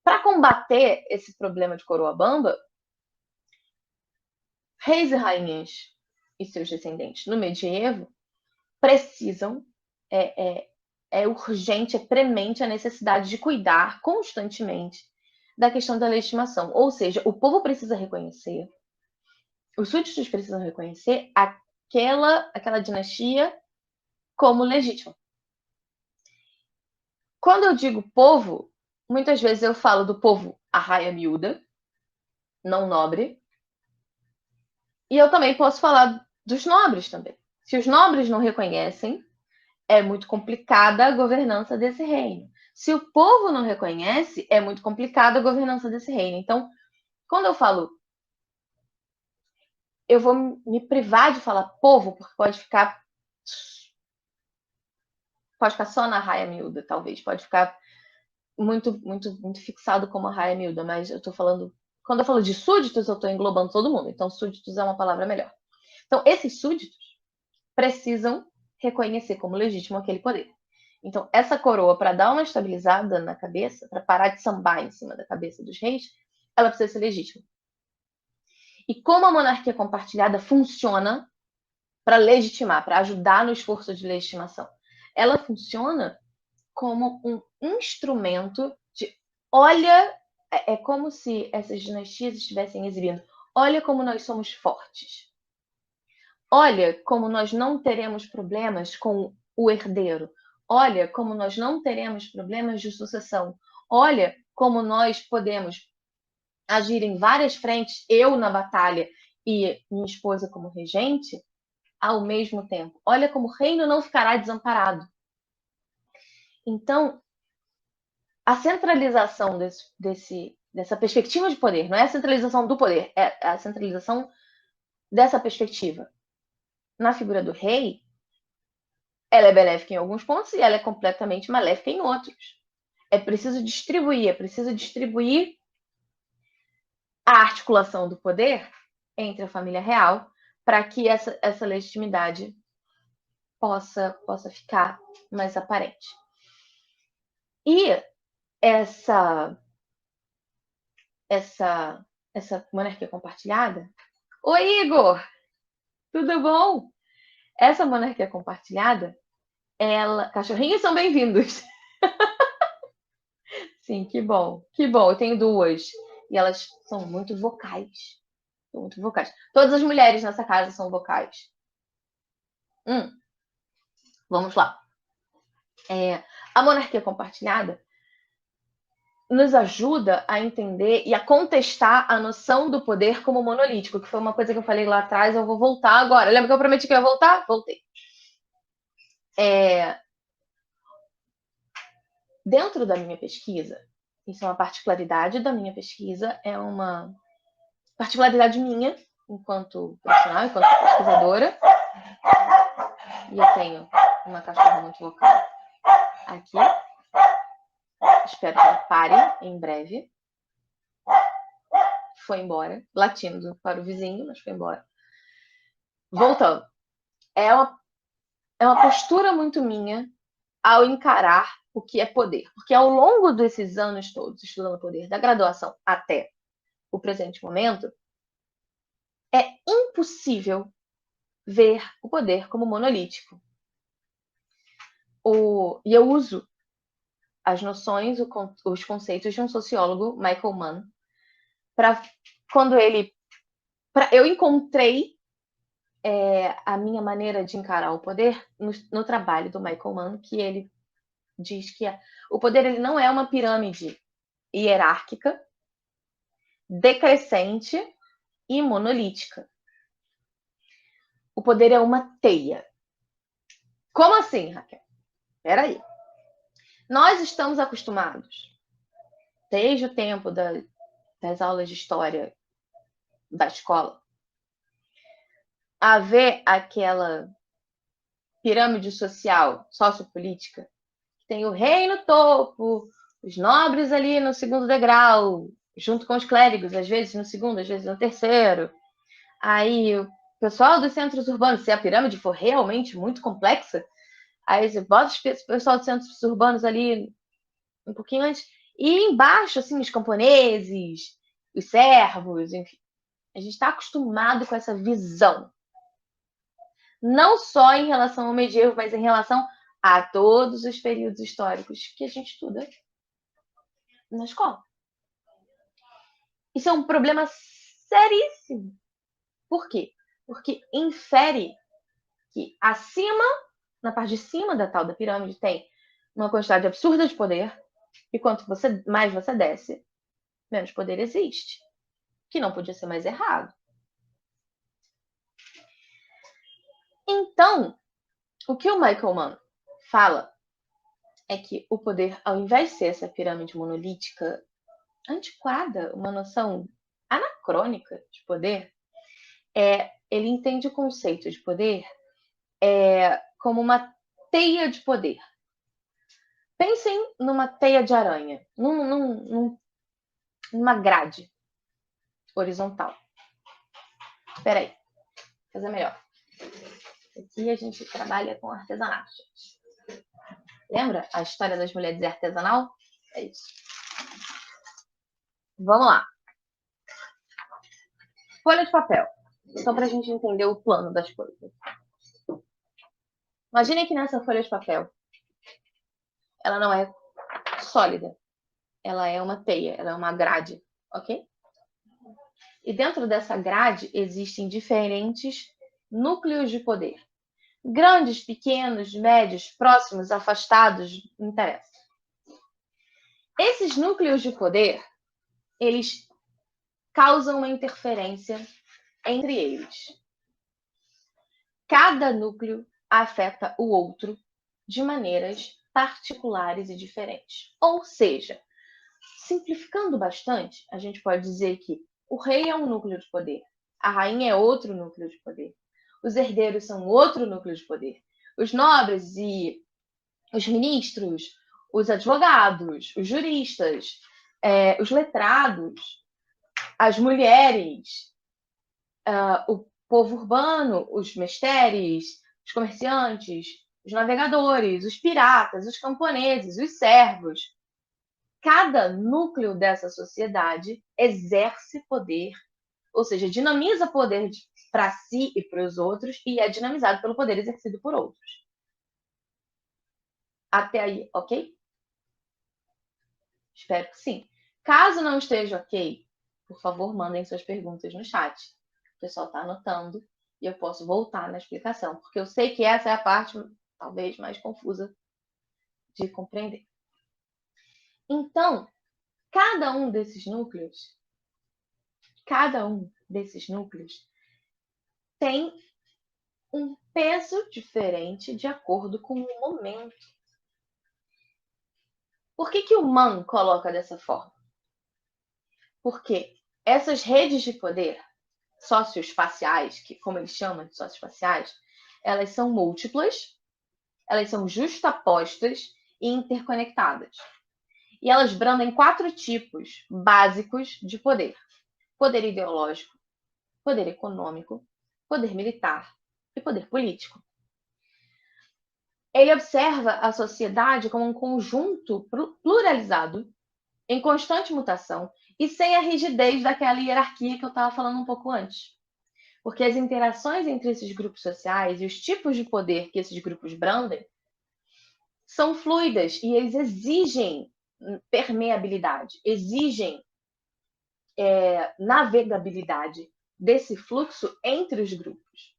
Para combater esse problema de coroa bamba, reis e rainhas e seus descendentes no medievo precisam, é urgente, é premente a necessidade de cuidar constantemente da questão da legitimação. Ou seja, o povo precisa reconhecer, os súditos precisam reconhecer aquela dinastia como legítima. Quando eu digo povo, muitas vezes eu falo do povo arraia miúda, não nobre, e eu também posso falar dos nobres também. Se os nobres não reconhecem, é muito complicada a governança desse reino. Se o povo não reconhece, é muito complicada a governança desse reino. Então, quando eu falo, eu vou me privar de falar povo, porque pode ficar só na raia miúda, talvez. Pode ficar muito, muito, muito fixado como a raia miúda, mas eu estou falando... Quando eu falo de súditos, eu estou englobando todo mundo. Então, súditos é uma palavra melhor. Então, esses súditos precisam reconhecer como legítimo aquele poder. Então, essa coroa, para dar uma estabilizada na cabeça, para parar de sambar em cima da cabeça dos reis, ela precisa ser legítima. E como a monarquia compartilhada funciona para legitimar, para ajudar no esforço de legitimação? Ela funciona como um instrumento de... Olha, é como se essas dinastias estivessem exibindo. Olha como nós somos fortes. Olha como nós não teremos problemas com o herdeiro. Olha como nós não teremos problemas de sucessão. Olha como nós podemos agir em várias frentes, eu na batalha e minha esposa como regente, ao mesmo tempo. Olha como o reino não ficará desamparado. Então, a centralização dessa perspectiva de poder, não é a centralização do poder, é a centralização dessa perspectiva na figura do rei, ela é benéfica em alguns pontos e ela é completamente maléfica em outros. É preciso distribuir a articulação do poder entre a família real para que essa legitimidade possa ficar mais aparente. E essa monarquia compartilhada... Oi, Igor! Tudo bom? Essa monarquia compartilhada, cachorrinhos são bem-vindos. Sim, que bom. Que bom, eu tenho duas. E elas são muito vocais. Muito vocais. Todas as mulheres nessa casa são vocais. Vamos lá. A monarquia compartilhada nos ajuda a entender e a contestar a noção do poder como monolítico, que foi uma coisa que eu falei lá atrás, eu vou voltar agora. Lembra que eu prometi que eu ia voltar? Voltei. Dentro da minha pesquisa, isso é uma particularidade da minha pesquisa, é uma particularidade minha, enquanto profissional, enquanto pesquisadora. E eu tenho uma cachorra muito vocal aqui. Espero que ela pare em breve. Foi embora, latindo para o vizinho, mas foi embora. Voltando. É uma postura muito minha ao encarar o que é poder. Porque ao longo desses anos todos, estudando poder, da graduação até o presente momento, é impossível ver o poder como monolítico. E eu uso as noções, os conceitos de um sociólogo, Michael Mann, eu encontrei a minha maneira de encarar o poder no trabalho do Michael Mann, que ele diz que o poder ele não é uma pirâmide hierárquica, decrescente e monolítica. O poder é uma teia. Como assim, Raquel? Peraí. Nós estamos acostumados, desde o tempo das aulas de história da escola, a ver aquela pirâmide social, sociopolítica, que tem o rei no topo, os nobres ali no segundo degrau, junto com os clérigos, às vezes no segundo, às vezes no terceiro. Aí o pessoal dos centros urbanos, se a pirâmide for realmente muito complexa, aí você bota o pessoal dos centros urbanos ali um pouquinho antes, e embaixo, assim, os camponeses, os servos, enfim. A gente está acostumado com essa visão. Não só em relação ao medievo, mas em relação a todos os períodos históricos que a gente estuda na escola. Isso é um problema seríssimo. Por quê? Porque infere que acima, na parte de cima da tal da pirâmide, tem uma quantidade absurda de poder, e quanto mais você desce, menos poder existe. Que não podia ser mais errado. Então, o que o Michael Mann fala é que o poder, ao invés de ser essa pirâmide monolítica antiquada, uma noção anacrônica de poder, ele entende o conceito de poder como uma teia de poder. Pensem numa teia de aranha, numa grade horizontal. Espera aí, vou fazer melhor. Aqui a gente trabalha com artesanato, gente. Lembra a história das mulheres de artesanal? É isso. Vamos lá. Folha de papel. Só para a gente entender o plano das coisas. Imagine que nessa folha de papel, ela não é sólida. Ela é uma teia, ela é uma grade, ok? E dentro dessa grade existem diferentes núcleos de poder. Grandes, pequenos, médios, próximos, afastados, não interessa. Esses núcleos de poder, eles causam uma interferência entre eles. Cada núcleo afeta o outro de maneiras particulares e diferentes. Ou seja, simplificando bastante, a gente pode dizer que o rei é um núcleo de poder, a rainha é outro núcleo de poder, os herdeiros são outro núcleo de poder, os nobres e os ministros, os advogados, os juristas, os letrados, as mulheres, o povo urbano, os mesteres, os comerciantes, os navegadores, os piratas, os camponeses, os servos. Cada núcleo dessa sociedade exerce poder, ou seja, dinamiza poder para si e para os outros e é dinamizado pelo poder exercido por outros. Até aí, ok? Espero que sim. Caso não esteja ok, por favor, mandem suas perguntas no chat. O pessoal está anotando e eu posso voltar na explicação, porque eu sei que essa é a parte talvez mais confusa de compreender. Então, cada um desses núcleos tem um peso diferente de acordo com o momento. Por que o Mann coloca dessa forma? Porque essas redes de poder socioespaciais, que como eles chamam de socioespaciais, elas são múltiplas, elas são justapostas e interconectadas. E elas brandam 4 tipos básicos de poder: poder ideológico, poder econômico, poder militar e poder político. Ele observa a sociedade como um conjunto pluralizado, em constante mutação e sem a rigidez daquela hierarquia que eu estava falando um pouco antes. Porque as interações entre esses grupos sociais e os tipos de poder que esses grupos brandem são fluidas e eles exigem permeabilidade, exigem navegabilidade desse fluxo entre os grupos.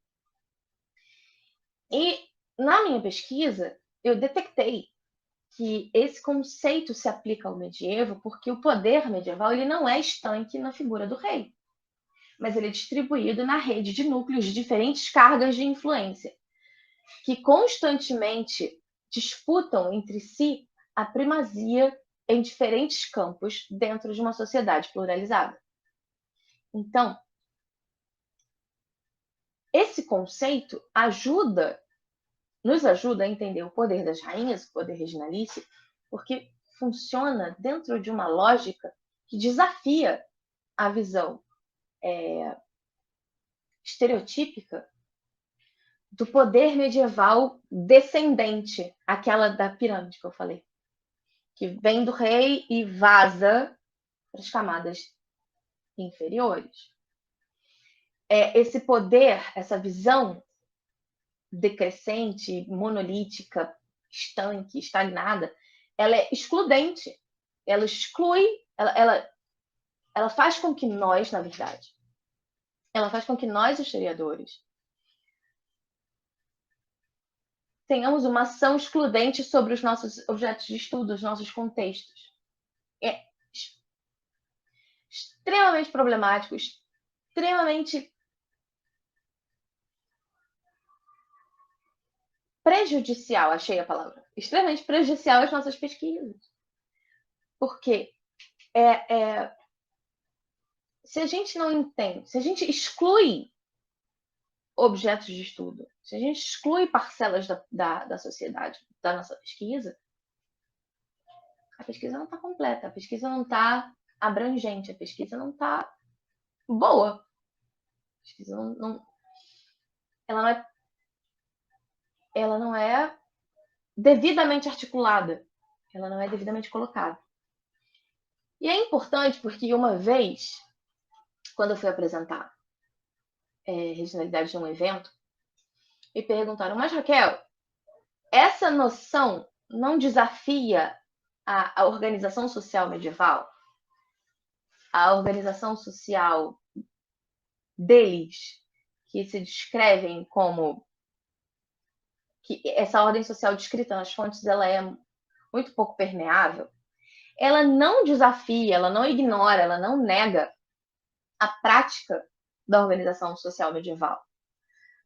E na minha pesquisa, eu detectei que esse conceito se aplica ao medievo porque o poder medieval ele não é estanque na figura do rei, mas ele é distribuído na rede de núcleos de diferentes cargas de influência, que constantemente disputam entre si a primazia em diferentes campos dentro de uma sociedade pluralizada. Então, esse conceito nos ajuda a entender o poder das rainhas, o poder reginalício, porque funciona dentro de uma lógica que desafia a visão estereotípica do poder medieval descendente, aquela da pirâmide que eu falei, que vem do rei e vaza para as camadas inferiores. Esse poder, essa visão decrescente, monolítica, estanque, estagnada, ela é excludente. Ela exclui, ela faz com que nós, na verdade, ela faz com que nós, historiadores, tenhamos uma ação excludente sobre os nossos objetos de estudo, os nossos contextos. É extremamente problemático, extremamente prejudicial, achei a palavra, extremamente prejudicial às nossas pesquisas. Porque se a gente não entende, se a gente exclui objetos de estudo, se a gente exclui parcelas da sociedade da nossa pesquisa, a pesquisa não está completa, a pesquisa não está abrangente, a pesquisa não está boa. A pesquisa ela não é devidamente articulada, ela não é devidamente colocada. E é importante porque uma vez, quando eu fui apresentar regionalidade de um evento, me perguntaram, mas Raquel, essa noção não desafia a organização social medieval? A organização social deles, que se descrevem como que essa ordem social descrita nas fontes ela é muito pouco permeável, ela não desafia, ela não ignora, ela não nega a prática da organização social medieval,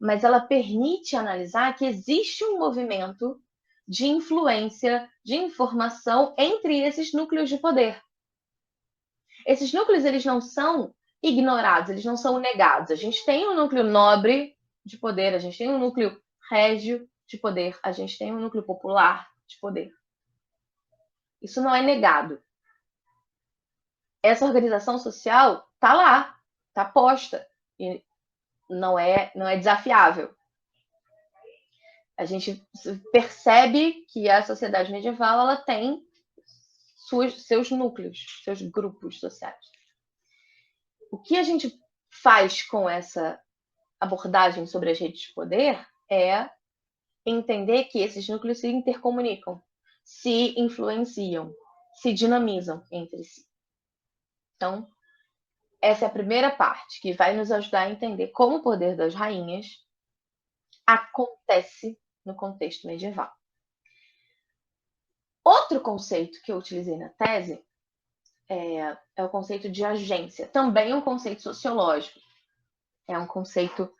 mas ela permite analisar que existe um movimento de influência, de informação entre esses núcleos de poder. Esses núcleos, eles não são ignorados, eles não são negados. A gente tem um núcleo nobre de poder, a gente tem um núcleo régio de poder, a gente tem um núcleo popular de poder. Isso não é negado. Essa organização social está lá, está posta, e não é desafiável. A gente percebe que a sociedade medieval ela tem seus núcleos, seus grupos sociais. O que a gente faz com essa abordagem sobre as redes de poder é entender que esses núcleos se intercomunicam, se influenciam, se dinamizam entre si. Então, essa é a primeira parte, que vai nos ajudar a entender como o poder das rainhas acontece no contexto medieval. Outro conceito que eu utilizei na tese é o conceito de agência. Também é um conceito sociológico. É um conceito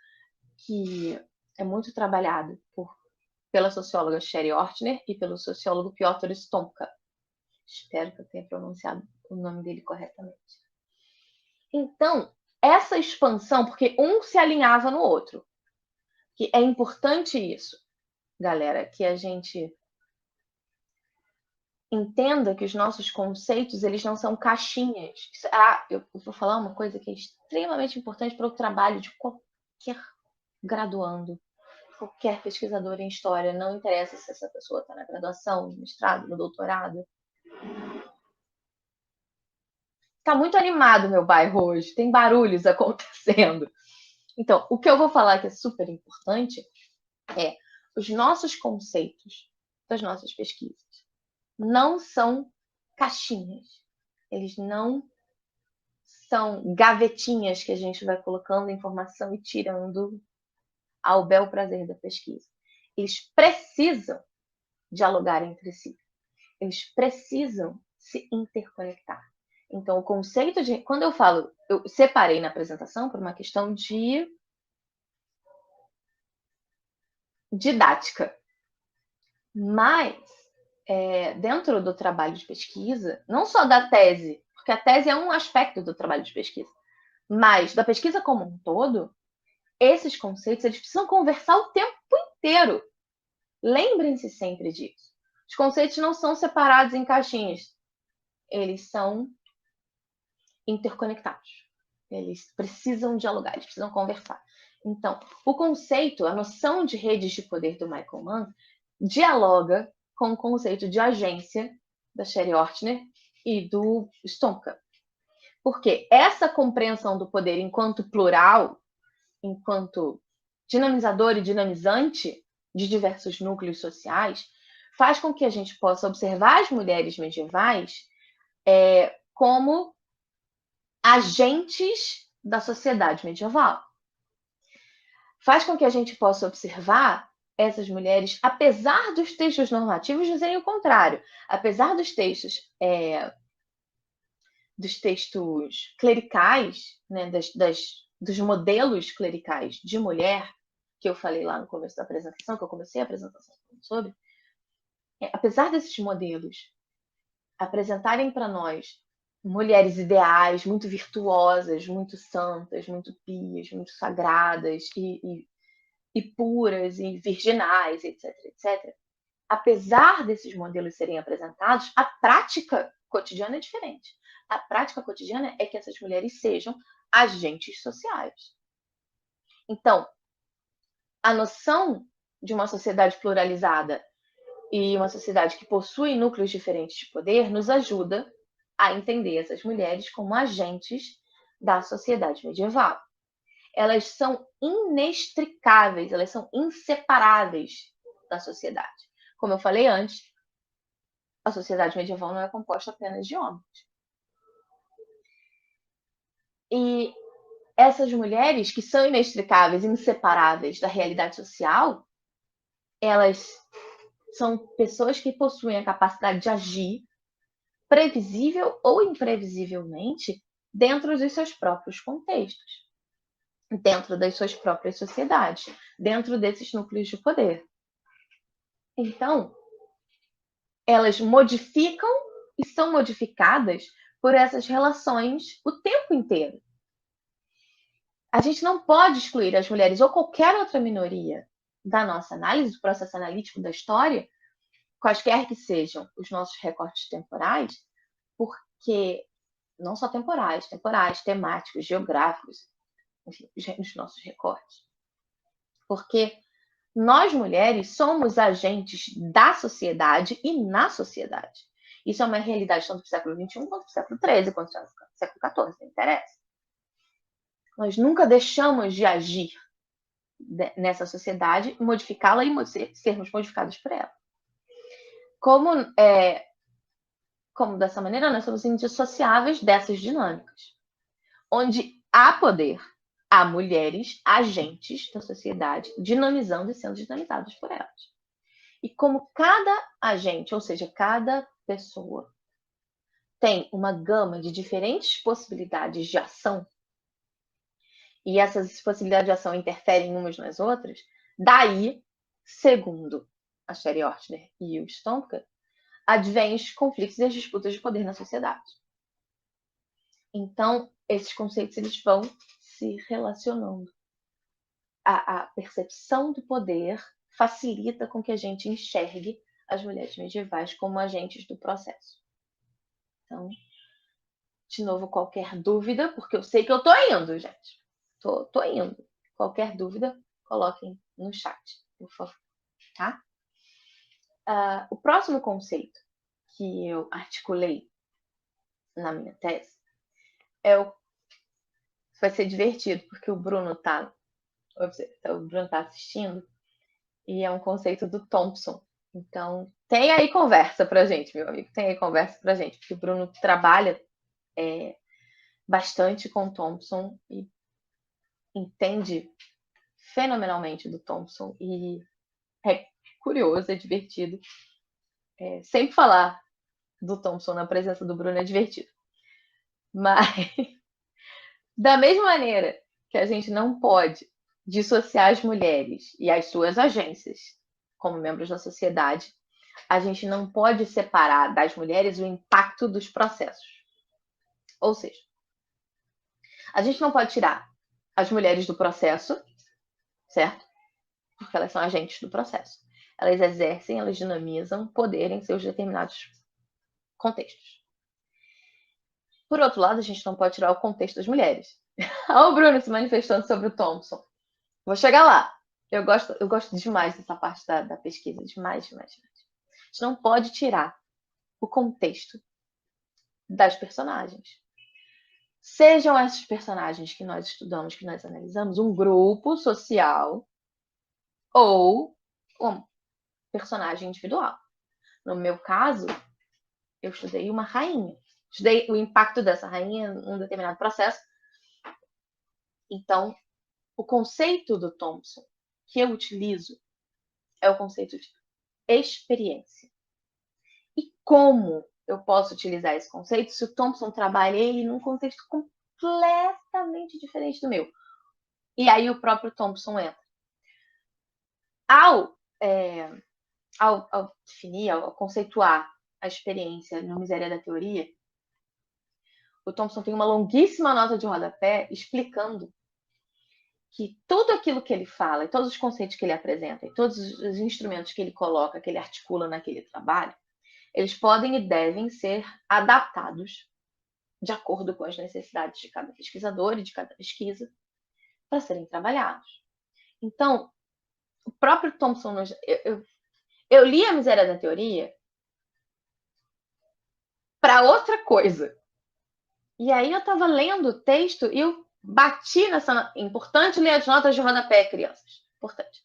que é muito trabalhado pela socióloga Sherry Ortner e pelo sociólogo Piotr Stomka. Espero que eu tenha pronunciado o nome dele corretamente. Então, essa expansão, porque um se alinhava no outro, que é importante isso, galera, que a gente entenda que os nossos conceitos, eles não são caixinhas. Eu vou falar uma coisa que é extremamente importante para o trabalho de qualquer graduando, qualquer pesquisador em história, não interessa se essa pessoa está na graduação, no mestrado, no doutorado. Está muito animado meu bairro hoje, tem barulhos acontecendo. Então, o que eu vou falar que é super importante é os nossos conceitos das nossas pesquisas não são caixinhas. Eles não são gavetinhas que a gente vai colocando informação e tirando ao bel prazer da pesquisa. Eles precisam dialogar entre si. Eles precisam se interconectar. Então, o conceito de... Quando eu falo... Eu separei na apresentação por uma questão de didática. Mas, dentro do trabalho de pesquisa, não só da tese, porque a tese é um aspecto do trabalho de pesquisa, mas da pesquisa como um todo, esses conceitos eles precisam conversar o tempo inteiro. Lembrem-se sempre disso. Os conceitos não são separados em caixinhas. Eles são interconectados. Eles precisam dialogar, eles precisam conversar. Então, o conceito, a noção de redes de poder do Michael Mann dialoga com o conceito de agência da Sherry Ortner e do Stomka. Porque essa compreensão do poder enquanto plural, enquanto dinamizador e dinamizante de diversos núcleos sociais, faz com que a gente possa observar as mulheres medievais como agentes da sociedade medieval. Faz com que a gente possa observar essas mulheres, apesar dos textos normativos dizerem o contrário, apesar dos textos clericais, né, dos modelos clericais de mulher, que eu falei lá no começo da apresentação, que eu comecei a apresentação sobre, apesar desses modelos apresentarem para nós mulheres ideais, muito virtuosas, muito santas, muito pias, muito sagradas e puras e virginais, etc, etc. Apesar desses modelos serem apresentados, a prática cotidiana é diferente. A prática cotidiana é que essas mulheres sejam agentes sociais. Então, a noção de uma sociedade pluralizada e uma sociedade que possui núcleos diferentes de poder nos ajuda a entender essas mulheres como agentes da sociedade medieval. Elas são inextricáveis, elas são inseparáveis da sociedade. Como eu falei antes, a sociedade medieval não é composta apenas de homens. E essas mulheres que são inextricáveis, inseparáveis da realidade social, elas são pessoas que possuem a capacidade de agir previsível ou imprevisivelmente dentro dos seus próprios contextos, dentro das suas próprias sociedades, dentro desses núcleos de poder. Então, elas modificam e são modificadas por essas relações o tempo inteiro. A gente não pode excluir as mulheres ou qualquer outra minoria da nossa análise, do processo analítico da história, quaisquer que sejam os nossos recortes temporais, porque não só temporais, temáticos, geográficos, enfim, os nossos recortes. Porque nós, mulheres, somos agentes da sociedade e na sociedade. Isso é uma realidade tanto para o século XXI quanto para o século XIII, quanto para o século XIV, não interessa. Nós nunca deixamos de agir nessa sociedade, modificá-la e sermos modificados por ela. Como dessa maneira, nós somos indissociáveis dessas dinâmicas, onde há poder, há mulheres agentes da sociedade dinamizando e sendo dinamizadas por elas. E como cada agente, ou seja, cada pessoa, tem uma gama de diferentes possibilidades de ação, e essas possibilidades de ação interferem umas nas outras, daí, segundo a Sherry Ortner e o Stonker, advêm os conflitos e as disputas de poder na sociedade. Então, esses conceitos eles vão se relacionando. A percepção do poder facilita com que a gente enxergue as mulheres medievais como agentes do processo. Então, de novo, qualquer dúvida, porque eu sei que eu estou indo, gente. Tô indo. Qualquer dúvida, coloquem no chat, por favor. Tá? O próximo conceito que eu articulei na minha tese vai ser divertido, porque o Bruno tá assistindo, e é um conceito do Thompson. Então, tem aí conversa pra gente, meu amigo. Tem aí conversa pra gente, porque o Bruno trabalha bastante com o Thompson e entende fenomenalmente do Thompson, e é curioso, é divertido. Sempre falar do Thompson na presença do Bruno é divertido. Mas, da mesma maneira que a gente não pode dissociar as mulheres e as suas agências como membros da sociedade, a gente não pode separar das mulheres o impacto dos processos. Ou seja, a gente não pode tirar as mulheres do processo, certo? Porque elas são agentes do processo. Elas exercem, elas dinamizam poder em seus determinados contextos. Por outro lado, a gente não pode tirar o contexto das mulheres. Olha o Bruno se manifestando sobre o Thompson. Vou chegar lá. Eu gosto demais dessa parte da pesquisa. Demais. A gente não pode tirar o contexto das personagens. Sejam esses personagens que nós estudamos, que nós analisamos, um grupo social ou um personagem individual. No meu caso, eu estudei uma rainha. Estudei o impacto dessa rainha em um determinado processo. Então, o conceito do Thompson que eu utilizo é o conceito de experiência. E como eu posso utilizar esse conceito se o Thompson trabalha ele num contexto completamente diferente do meu? E aí o próprio Thompson entra. Ao definir, ao conceituar a experiência no Miséria da Teoria, o Thompson tem uma longuíssima nota de rodapé explicando que tudo aquilo que ele fala, e todos os conceitos que ele apresenta, e todos os instrumentos que ele coloca, que ele articula naquele trabalho, eles podem e devem ser adaptados de acordo com as necessidades de cada pesquisador e de cada pesquisa para serem trabalhados. Então, o próprio Thompson... Eu li a Miséria da Teoria para outra coisa. E aí eu estava lendo o texto e eu bati nessa... Importante ler as notas de rodapé, crianças. Importante.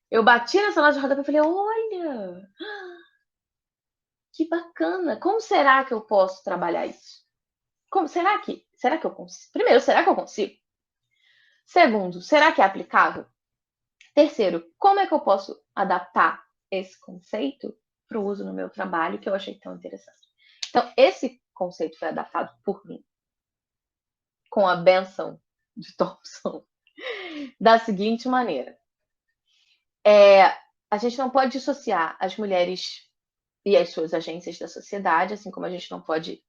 Eu bati nessa nota de rodapé e falei, olha, que bacana. Como será que eu posso trabalhar isso? Será que eu consigo? Primeiro, será que eu consigo? Segundo, será que é aplicável? Terceiro, como é que eu posso adaptar esse conceito para o uso no meu trabalho, que eu achei tão interessante? Então, esse conceito foi adaptado por mim, com a bênção de Thompson, da seguinte maneira. A gente não pode dissociar as mulheres e as suas agências da sociedade, assim como a gente não pode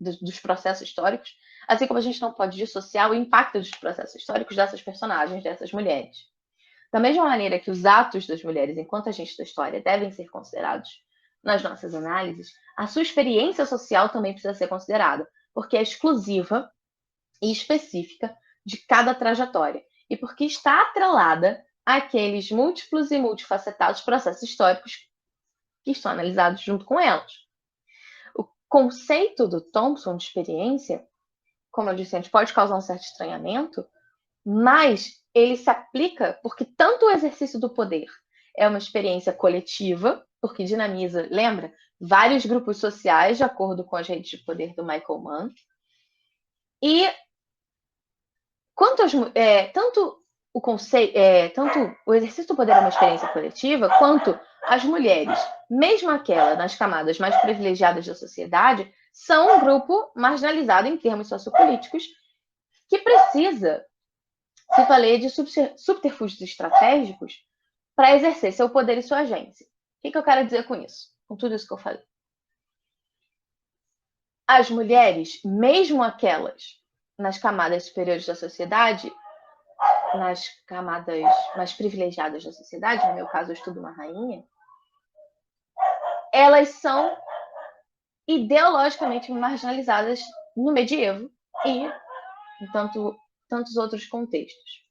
dos processos históricos, assim como a gente não pode dissociar o impacto dos processos históricos dessas personagens, dessas mulheres. Da mesma maneira que os atos das mulheres enquanto agentes da história devem ser considerados nas nossas análises, a sua experiência social também precisa ser considerada, porque é exclusiva e específica de cada trajetória, e porque está atrelada àqueles múltiplos e multifacetados processos históricos que estão analisados junto com elas. O conceito do Thompson de experiência, como eu disse antes, pode causar um certo estranhamento, mas ele se aplica porque tanto o exercício do poder é uma experiência coletiva, porque dinamiza, lembra, vários grupos sociais, de acordo com as redes de poder do Michael Mann, e tanto o exercício do poder é uma experiência coletiva, quanto as mulheres, mesmo aquelas nas camadas mais privilegiadas da sociedade, são um grupo marginalizado em termos sociopolíticos que precisa se valer de subterfúgios estratégicos para exercer seu poder e sua agência. O que eu quero dizer com isso? Com tudo isso que eu falei. As mulheres, mesmo aquelas nas camadas superiores da sociedade, nas camadas mais privilegiadas da sociedade, no meu caso eu estudo uma rainha, elas são ideologicamente marginalizadas no medievo e em tantos outros contextos.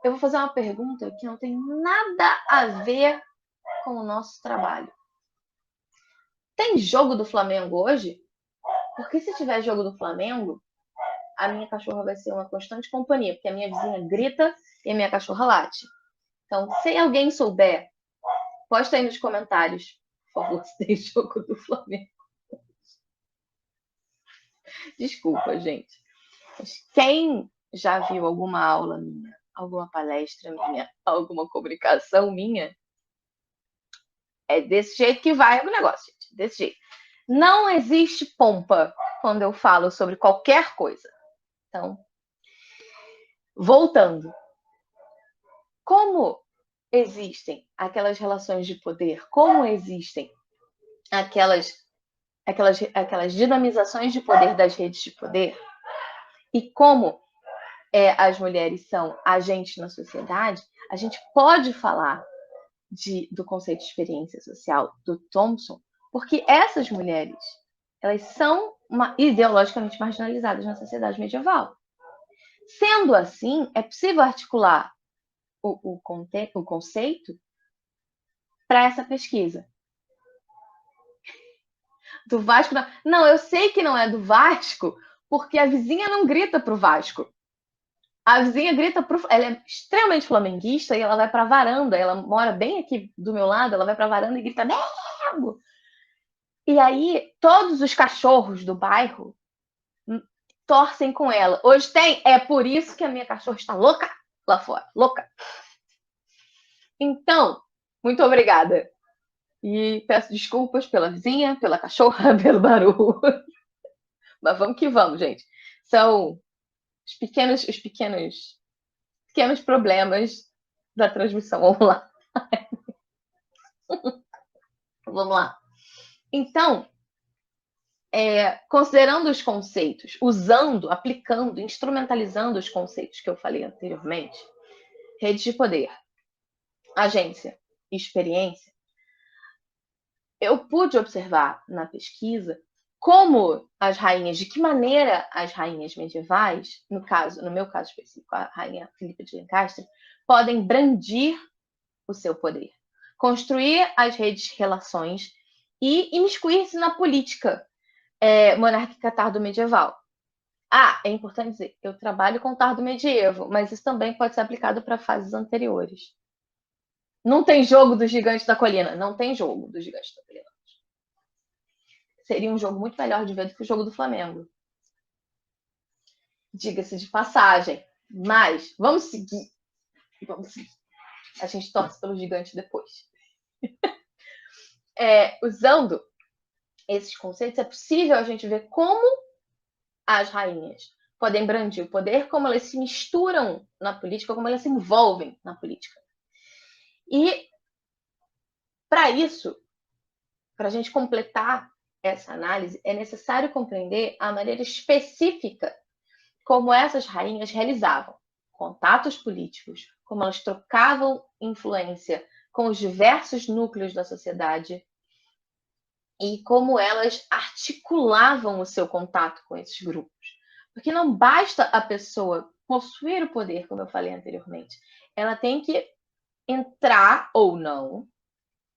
Eu vou fazer uma pergunta que não tem nada a ver com o nosso trabalho. Tem jogo do Flamengo hoje? Porque se tiver jogo do Flamengo, a minha cachorra vai ser uma constante companhia, porque a minha vizinha grita e a minha cachorra late. Então, se alguém souber, posta aí nos comentários, por favor, se tem jogo do Flamengo. Desculpa, gente. Mas quem já viu alguma aula minha, alguma palestra minha, alguma comunicação minha, é desse jeito que vai o negócio, gente. Desse jeito. Não existe pompa quando eu falo sobre qualquer coisa. Então, voltando. Como existem aquelas relações de poder? Como existem aquelas dinamizações de poder das redes de poder? E como as mulheres são agentes na sociedade, a gente pode falar do conceito de experiência social do Thompson, porque essas mulheres, elas são ideologicamente marginalizadas na sociedade medieval. Sendo assim, é possível articular o conceito para essa pesquisa. Do Vasco, não, eu sei que não é do Vasco, porque a vizinha não grita pro Vasco. A vizinha grita ela é extremamente flamenguista e ela vai para a varanda, ela mora bem aqui do meu lado, ela vai para a varanda e grita Mengo! E aí todos os cachorros do bairro torcem com ela. Hoje é por isso que a minha cachorra está louca lá fora, louca. Então, muito obrigada. E peço desculpas pela vizinha, pela cachorra, pelo barulho. Mas vamos que vamos, gente. São os pequenos problemas da transmissão online. Vamos lá. Então, considerando os conceitos, aplicando, instrumentalizando os conceitos que eu falei anteriormente, redes de poder, agência, experiência, eu pude observar na pesquisa como de que maneira as rainhas medievais, no meu caso específico, a rainha Filipa de Lencastre, podem brandir o seu poder, construir as redes de relações e imiscuir-se na política monárquica tardo-medieval. É importante dizer, eu trabalho com tardo-medievo, mas isso também pode ser aplicado para fases anteriores. Não tem jogo do Gigante da Colina. Não tem jogo do Gigante da Colina. Seria um jogo muito melhor de ver do que o jogo do Flamengo. Diga-se de passagem. Mas vamos seguir. A gente torce pelo gigante depois. Usando esses conceitos, é possível a gente ver como as rainhas podem brandir o poder, como elas se misturam na política, como elas se envolvem na política. E, para isso, para a gente completar essa análise, é necessário compreender a maneira específica como essas rainhas realizavam contatos políticos, como elas trocavam influência com os diversos núcleos da sociedade e como elas articulavam o seu contato com esses grupos. Porque não basta a pessoa possuir o poder, como eu falei anteriormente, ela tem que entrar ou não,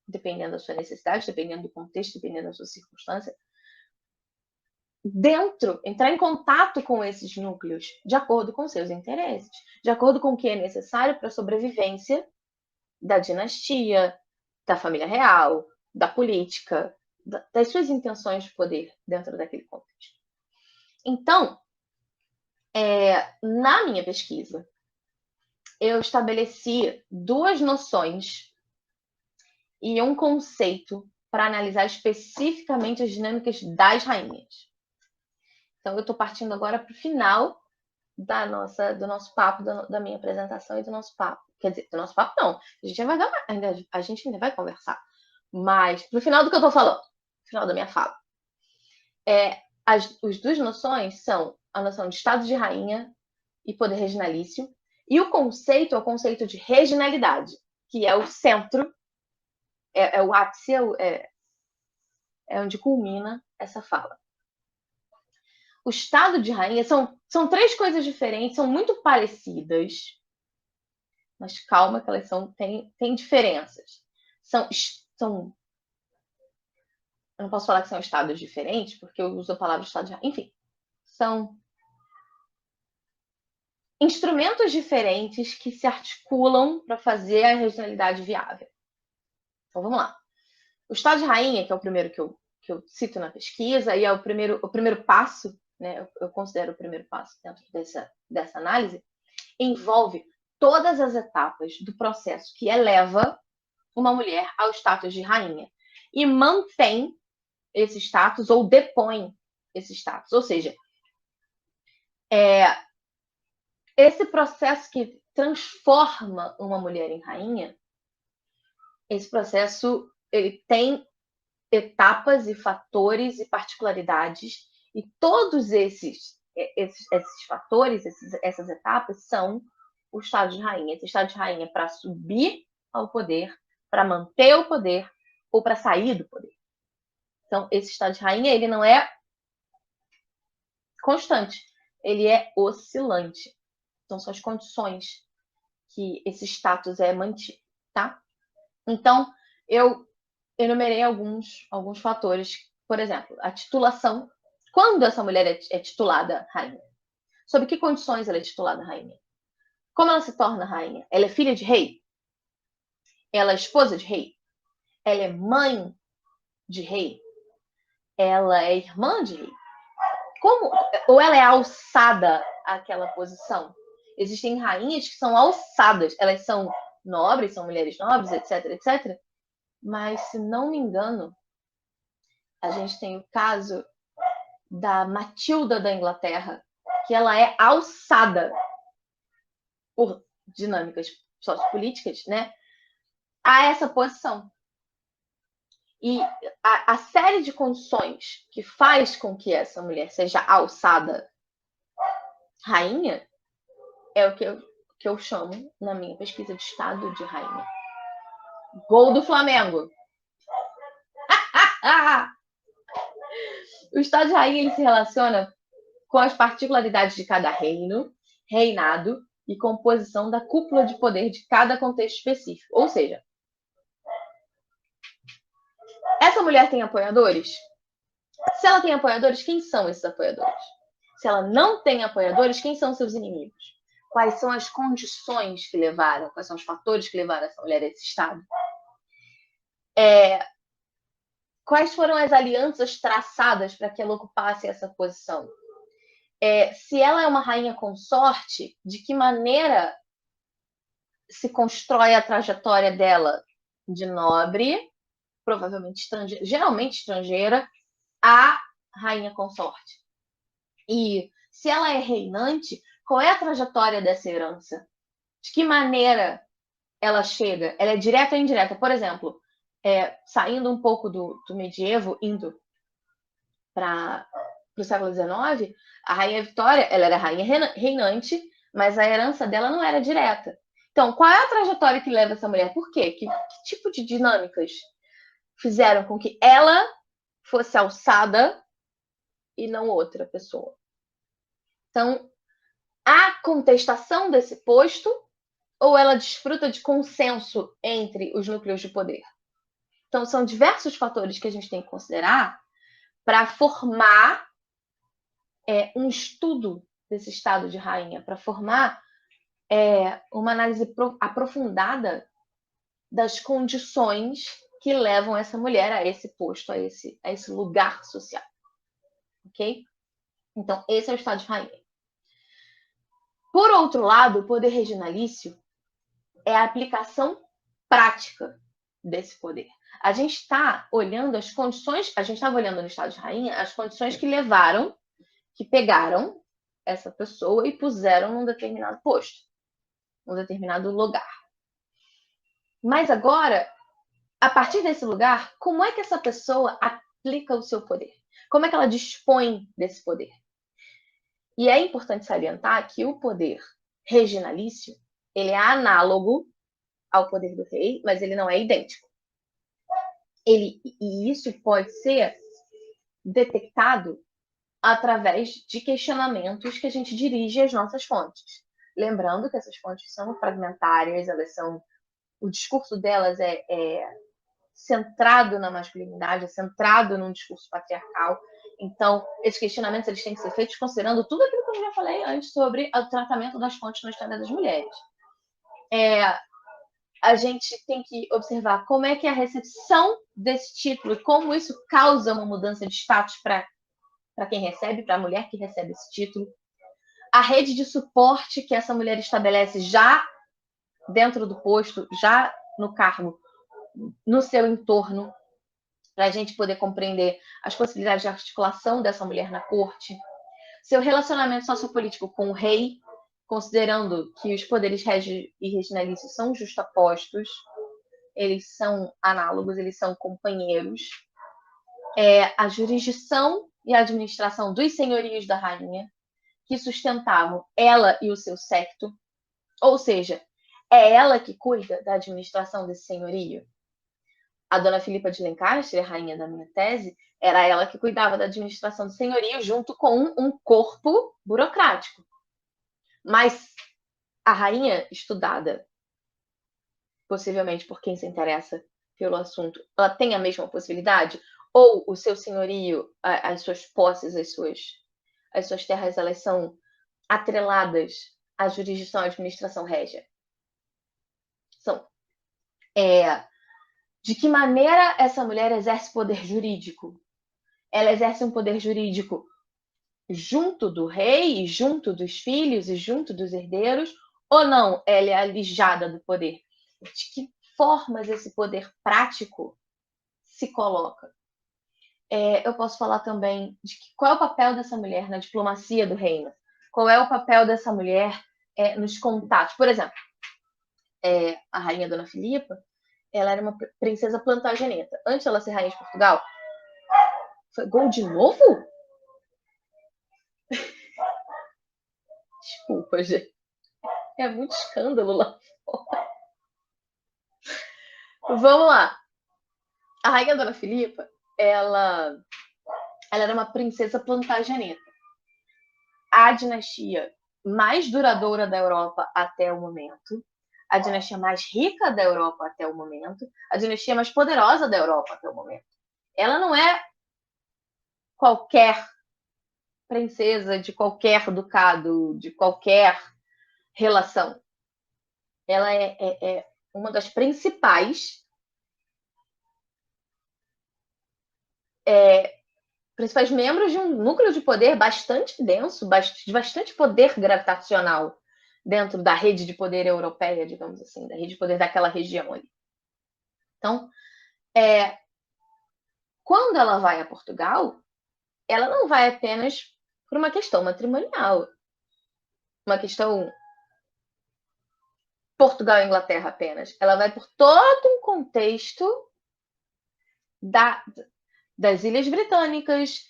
dependendo da sua necessidade, dependendo do contexto, dependendo da sua circunstância, entrar em contato com esses núcleos de acordo com seus interesses, de acordo com o que é necessário para a sobrevivência da dinastia, da família real, da política, das suas intenções de poder dentro daquele contexto. Então, na minha pesquisa, eu estabeleci 2 noções e um conceito para analisar especificamente as dinâmicas das rainhas. Então, eu estou partindo agora para o final do nosso papo, da minha apresentação e do nosso papo. Quer dizer, do nosso papo não. A gente ainda vai conversar. Mas, no final do que eu estou falando, no final da minha fala, as 2 noções são a noção de estado de rainha e poder reginalício, e o conceito é o conceito de reginalidade, que é o centro, é o ápice, é onde culmina essa fala. O estado de rainha são 3 coisas diferentes, são muito parecidas, mas calma que elas têm diferenças. Eu não posso falar que são estados diferentes, porque eu uso a palavra estado de rainha. Enfim, são instrumentos diferentes que se articulam para fazer a regionalidade viável. Então, vamos lá. O estado de rainha, que é o primeiro que eu cito na pesquisa, e é o primeiro passo, né, eu considero o primeiro passo dentro dessa análise, envolve todas as etapas do processo que eleva uma mulher ao status de rainha e mantém esse status ou depõe esse status. Ou seja, esse processo que transforma uma mulher em rainha, esse processo ele tem etapas e fatores e particularidades, e todos esses fatores, essas etapas são o estado de rainha. Esse estado de rainha é para subir ao poder, para manter o poder ou para sair do poder. Então, esse estado de rainha ele não é constante, ele é oscilante. Então, são as condições que esse status é mantido, tá? Então, eu enumerei alguns fatores. Por exemplo, a titulação. Quando essa mulher é titulada rainha? Sob que condições ela é titulada rainha? Como ela se torna rainha? Ela é filha de rei? Ela é esposa de rei? Ela é mãe de rei? Ela é irmã de rei? Ou ela é alçada àquela posição? Existem rainhas que são alçadas. Elas são nobres, são mulheres nobres, etc, etc. Mas, se não me engano, a gente tem o caso da Matilda da Inglaterra, que ela é alçada por dinâmicas sociopolíticas, né, a essa posição. E a série de condições que faz com que essa mulher seja alçada rainha é o que eu chamo, na minha pesquisa, de estado de rainha. Gol do Flamengo! O estado de rainha ele se relaciona com as particularidades de cada reino, reinado e composição da cúpula de poder de cada contexto específico. Ou seja, essa mulher tem apoiadores? Se ela tem apoiadores, quem são esses apoiadores? Se ela não tem apoiadores, quem são seus inimigos? Quais são as condições que levaram, quais são os fatores que levaram essa mulher a esse estado? Quais foram as alianças traçadas para que ela ocupasse essa posição? Se ela é uma rainha consorte, de que maneira se constrói a trajetória dela de nobre, provavelmente estrangeira, geralmente estrangeira, à rainha consorte. E se ela é reinante, qual é a trajetória dessa herança? De que maneira ela chega? Ela é direta ou indireta? Por exemplo, saindo um pouco do medievo, indo para o século XIX, a rainha Vitória, ela era rainha reinante, mas a herança dela não era direta. Então, qual é a trajetória que leva essa mulher? Por quê? Que tipo de dinâmicas fizeram com que ela fosse alçada e não outra pessoa? Então, há contestação desse posto ou ela desfruta de consenso entre os núcleos de poder? Então, são diversos fatores que a gente tem que considerar para formar um estudo desse estado de rainha, para formar uma análise aprofundada das condições que levam essa mulher a esse posto, a esse lugar social. Ok? Então, esse é o estado de rainha. Por outro lado, o poder reginalício é a aplicação prática desse poder. A gente está olhando as condições, a gente estava olhando no estado de rainha as condições que levaram, que pegaram essa pessoa e puseram num determinado posto, num determinado lugar. Mas agora, a partir desse lugar, como é que essa pessoa aplica o seu poder? Como é que ela dispõe desse poder? E é importante salientar que o poder reginalício, ele é análogo ao poder do rei, mas ele não é idêntico. E isso pode ser detectado através de questionamentos que a gente dirige às nossas fontes. Lembrando que essas fontes são fragmentárias, o discurso delas é centrado na masculinidade, é centrado num discurso patriarcal. Então, esses questionamentos eles têm que ser feitos considerando tudo aquilo que eu já falei antes sobre o tratamento das fontes na história das mulheres. A gente tem que observar como é que é a recepção desse título e como isso causa uma mudança de status para quem recebe, para a mulher que recebe esse título. A rede de suporte que essa mulher estabelece já dentro do posto, já no cargo, no seu entorno, para a gente poder compreender as possibilidades de articulação dessa mulher na corte. Seu relacionamento sociopolítico com o rei, considerando que os poderes régio e reginalícios são justapostos, eles são análogos, eles são companheiros. A jurisdição e a administração dos senhorios da rainha, que sustentavam ela e o seu séquito, ou seja, é ela que cuida da administração desse senhorio. A dona Filipa de Lencastre, a rainha da minha tese, era ela que cuidava da administração do senhorio junto com um corpo burocrático. Mas a rainha estudada, possivelmente por quem se interessa pelo assunto, ela tem a mesma possibilidade? Ou o seu senhorio, as suas posses, as suas terras, elas são atreladas à jurisdição à administração régia? São. De que maneira essa mulher exerce poder jurídico? Ela exerce um poder jurídico junto do rei, junto dos filhos e junto dos herdeiros, ou não? Ela é alijada do poder? De que formas esse poder prático se coloca? Eu posso falar também de qual é o papel dessa mulher na diplomacia do reino? Qual é o papel dessa mulher nos contatos? Por exemplo, a rainha Dona Filipa, ela era uma princesa plantageneta. Antes de ela ser rainha de Portugal, foi gol de novo? Desculpa, gente. É muito escândalo lá fora. Vamos lá. A rainha Dona Filipa, ela era uma princesa plantageneta. A dinastia mais duradoura da Europa até o momento, a dinastia mais rica da Europa até o momento, a dinastia mais poderosa da Europa até o momento. Ela não é qualquer princesa de qualquer ducado, de qualquer relação. Ela é uma das principais membros de um núcleo de poder bastante denso, de bastante poder gravitacional dentro da rede de poder europeia, digamos assim, da rede de poder daquela região ali. Então, quando ela vai a Portugal, ela não vai apenas por uma questão matrimonial, uma questão Portugal e Inglaterra apenas. Ela vai por todo um contexto das Ilhas Britânicas,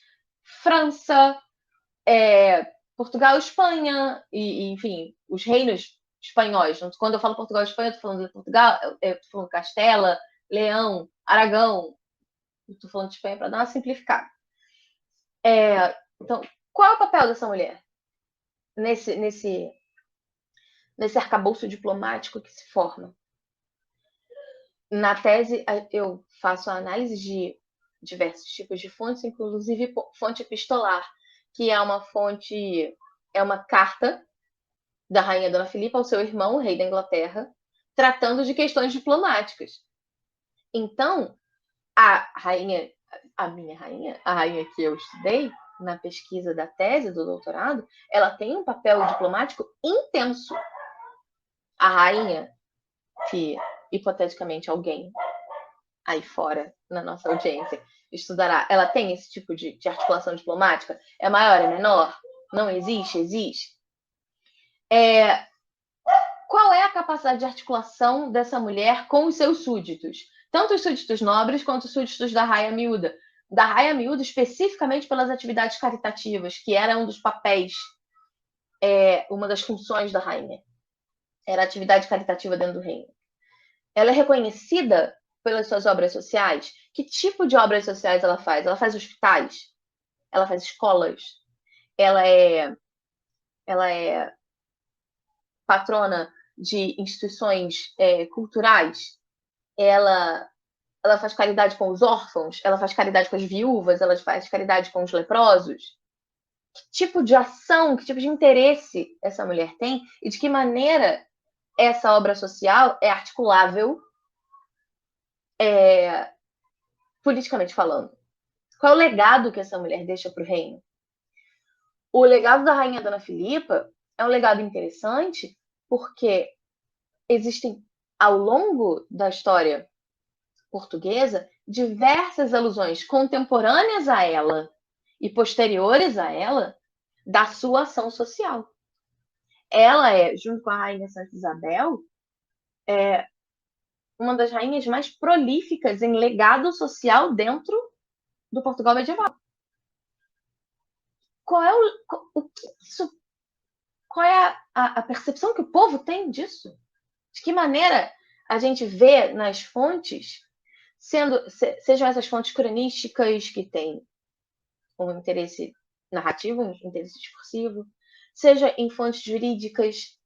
França, Portugal, Espanha, e, enfim, os reinos espanhóis. Quando eu falo Portugal e Espanha, eu estou falando de Portugal, eu estou falando Castela, Leão, Aragão, estou falando de Espanha para dar uma simplificada. Então, qual é o papel dessa mulher nesse arcabouço diplomático que se forma? Na tese, eu faço a análise de diversos tipos de fontes, inclusive fonte epistolar, que é uma fonte, é uma carta da rainha Dona Filipa ao seu irmão, o rei da Inglaterra, tratando de questões diplomáticas. Então, a minha rainha, a rainha que eu estudei na pesquisa da tese do doutorado, ela tem um papel diplomático intenso. A rainha, que hipoteticamente alguém aí fora, na nossa audiência, estudará, ela tem esse tipo de articulação diplomática? É maior, é menor? Não existe? Existe? Qual é a capacidade de articulação dessa mulher com os seus súditos? Tanto os súditos nobres quanto os súditos da raia miúda. Da raia miúda, especificamente pelas atividades caritativas, que era um dos papéis, uma das funções da rainha. Era a atividade caritativa dentro do reino. Ela é reconhecida pelas suas obras sociais. Que tipo de obras sociais ela faz? Ela faz hospitais? Ela faz escolas? Ela é patrona de instituições culturais? Ela faz caridade com os órfãos? Ela faz caridade com as viúvas? Ela faz caridade com os leprosos? Que tipo de ação, que tipo de interesse essa mulher tem e de que maneira essa obra social é articulável politicamente falando? Qual é o legado que essa mulher deixa para o reino? O legado da rainha Dona Filipa é um legado interessante porque existem, ao longo da história portuguesa, diversas alusões contemporâneas a ela e posteriores a ela da sua ação social. Ela é, junto com a rainha Santa Isabel, uma das rainhas mais prolíficas em legado social dentro do Portugal medieval. Qual é o que isso? Qual é a percepção que o povo tem disso? De que maneira a gente vê nas fontes, sejam essas fontes cronísticas que têm um interesse narrativo, um interesse discursivo, seja em fontes jurídicas,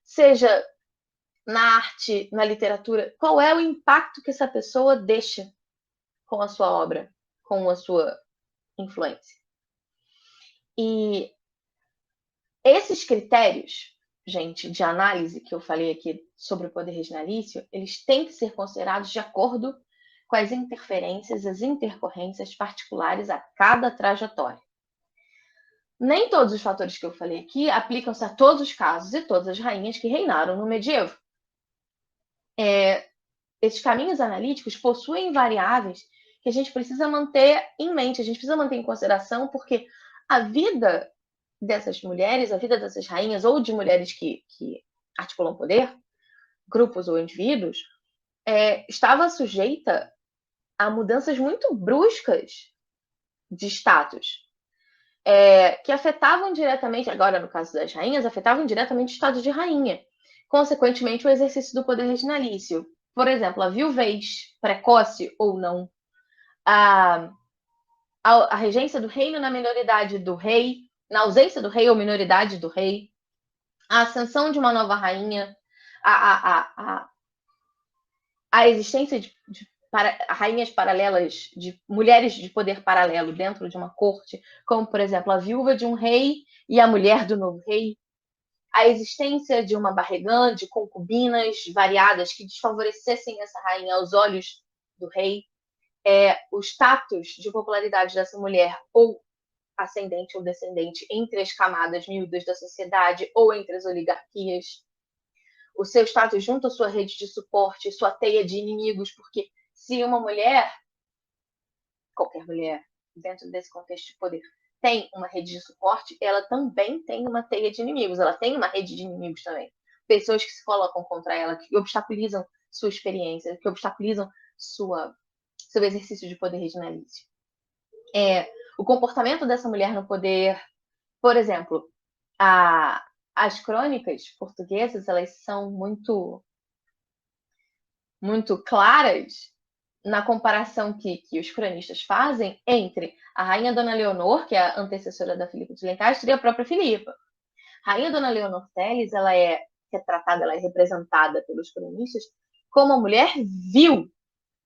seja na arte, na literatura, qual é o impacto que essa pessoa deixa com a sua obra, com a sua influência? E esses critérios, gente, de análise que eu falei aqui sobre o poder reginalício, eles têm que ser considerados de acordo com as interferências, as intercorrências particulares a cada trajetória. Nem todos os fatores que eu falei aqui aplicam-se a todos os casos e todas as rainhas que reinaram no medievo. Esses caminhos analíticos possuem variáveis que a gente precisa manter em mente, a gente precisa manter em consideração, porque a vida dessas mulheres, a vida dessas rainhas ou de mulheres que articulam poder, grupos ou indivíduos, estava sujeita a mudanças muito bruscas de status, que afetavam diretamente, agora no caso das rainhas, afetavam diretamente o status de rainha. Consequentemente, o exercício do poder reginalício. Por exemplo, a viuvez, precoce ou não, a regência do reino na minoridade do rei, na ausência do rei ou minoridade do rei, a ascensão de uma nova rainha, a existência de rainhas paralelas, de mulheres de poder paralelo dentro de uma corte, como, por exemplo, a viúva de um rei e a mulher do novo rei, a existência de uma barregã, de concubinas variadas que desfavorecessem essa rainha aos olhos do rei, o status de popularidade dessa mulher, ou ascendente ou descendente, entre as camadas miúdas da sociedade ou entre as oligarquias, o seu status junto à sua rede de suporte, sua teia de inimigos, porque se uma mulher, qualquer mulher, dentro desse contexto de poder, tem uma rede de suporte, ela também tem uma teia de inimigos, ela tem uma rede de inimigos também. Pessoas que se colocam contra ela, que obstaculizam sua experiência, que obstaculizam seu exercício de poder regionalício. O comportamento dessa mulher no poder, por exemplo, as crônicas portuguesas, elas são muito claras na comparação que os cronistas fazem entre a rainha Dona Leonor, que é a antecessora da Filipa de Lencastre, e a própria Filipa. A rainha Dona Leonor Teles, ela é retratada, ela é representada pelos cronistas como uma mulher vil,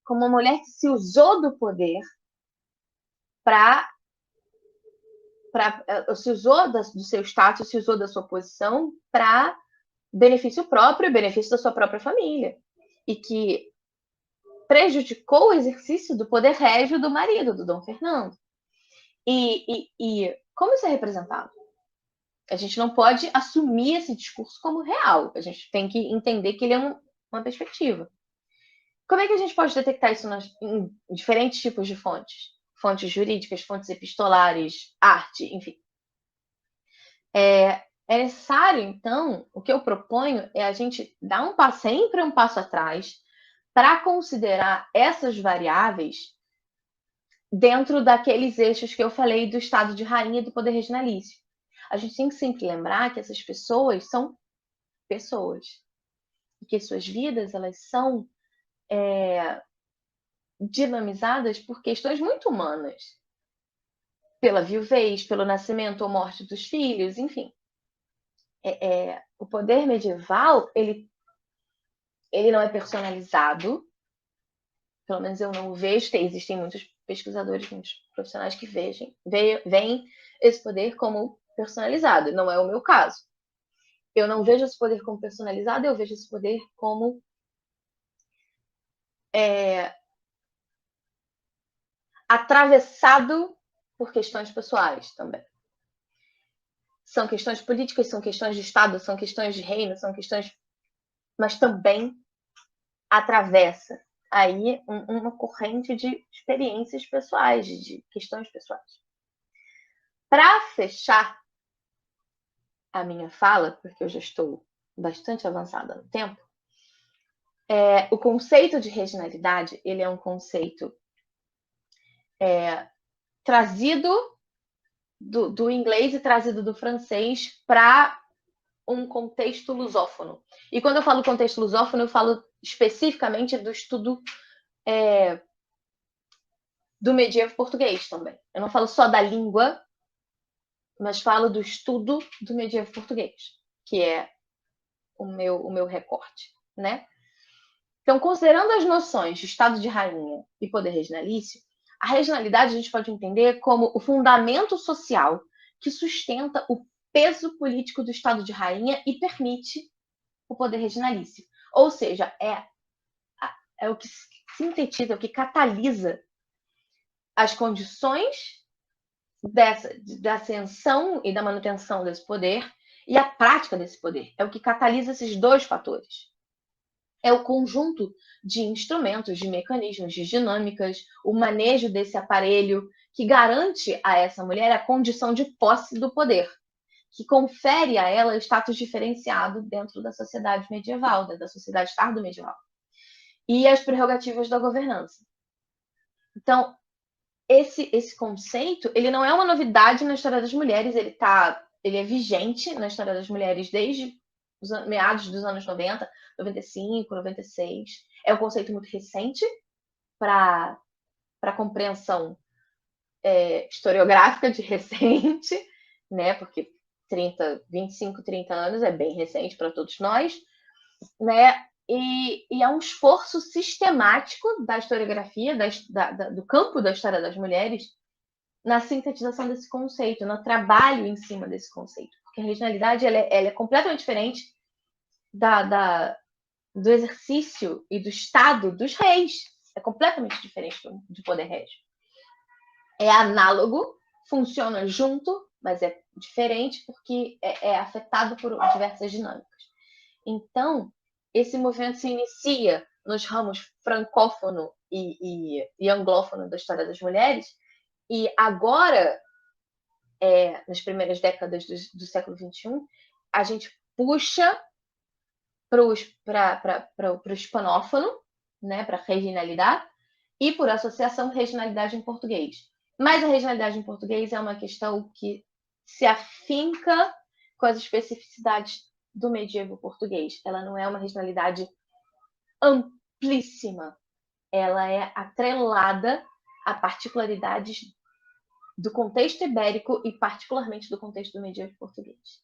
como uma mulher que se usou do poder se usou do seu status, se usou da sua posição para benefício próprio e benefício da sua própria família. E que prejudicou o exercício do poder régio do marido, do Dom Fernando. E como isso é representado? A gente não pode assumir esse discurso como real. A gente tem que entender que ele é uma perspectiva. Como é que a gente pode detectar isso em diferentes tipos de fontes? Fontes jurídicas, fontes epistolares, arte, enfim. É necessário, então, o que eu proponho é a gente dar sempre um passo atrás para considerar essas variáveis dentro daqueles eixos que eu falei do estado de rainha e do poder regionalício. A gente tem que sempre lembrar que essas pessoas são pessoas e que suas vidas elas são dinamizadas por questões muito humanas, pela viuvez, pelo nascimento ou morte dos filhos, enfim. O poder medieval ele não é personalizado, pelo menos eu não o vejo. Existem muitos pesquisadores, muitos profissionais que veem esse poder como personalizado. Não é o meu caso. Eu não vejo esse poder como personalizado, eu vejo esse poder como atravessado por questões pessoais também. São questões políticas, são questões de Estado, são questões de reino, são questões... Mas também atravessa aí uma corrente de experiências pessoais, de questões pessoais. Para fechar a minha fala, porque eu já estou bastante avançada no tempo, o conceito de regionalidade ele é um conceito trazido do inglês e trazido do francês para um contexto lusófono. E quando eu falo contexto lusófono, eu falo especificamente do estudo do medievo português também. Eu não falo só da língua, mas falo do estudo do medievo português, que é o meu recorte, né? Então, considerando as noções de estado de rainha e poder regionalício, a regionalidade a gente pode entender como o fundamento social que sustenta o peso político do estado de rainha e permite o poder regionalício. Ou seja, é o que sintetiza, é o que catalisa as condições da ascensão e da manutenção desse poder e a prática desse poder. É o que catalisa esses dois fatores. É o conjunto de instrumentos, de mecanismos, de dinâmicas, o manejo desse aparelho que garante a essa mulher a condição de posse do poder, que confere a ela status diferenciado dentro da sociedade medieval, da sociedade tardo-medieval, e as prerrogativas da governança. Então, esse conceito, ele não é uma novidade na história das mulheres, ele é vigente na história das mulheres desde os meados dos anos 90, 95, 96. É um conceito muito recente para a compreensão historiográfica de recente, né? Porque 25, 30 anos é bem recente para todos nós, né? E é um esforço sistemático da historiografia, do campo da história das mulheres, na sintetização desse conceito, no trabalho em cima desse conceito. Porque a regionalidade ela é completamente diferente do exercício e do estado dos reis. É completamente diferente do poder régio. É análogo, funciona junto, mas é diferente porque é afetado por diversas dinâmicas. Então, esse movimento se inicia nos ramos francófono e anglófono da história das mulheres, E agora, nas primeiras décadas do século XXI, a gente puxa para o hispanófono, né, para a regionalidade, e por associação, regionalidade em português. Mas a regionalidade em português é uma questão que se afinca com as especificidades do medievo português. Ela não é uma regionalidade amplíssima. Ela é atrelada a particularidades do contexto ibérico e particularmente do contexto do medievo português.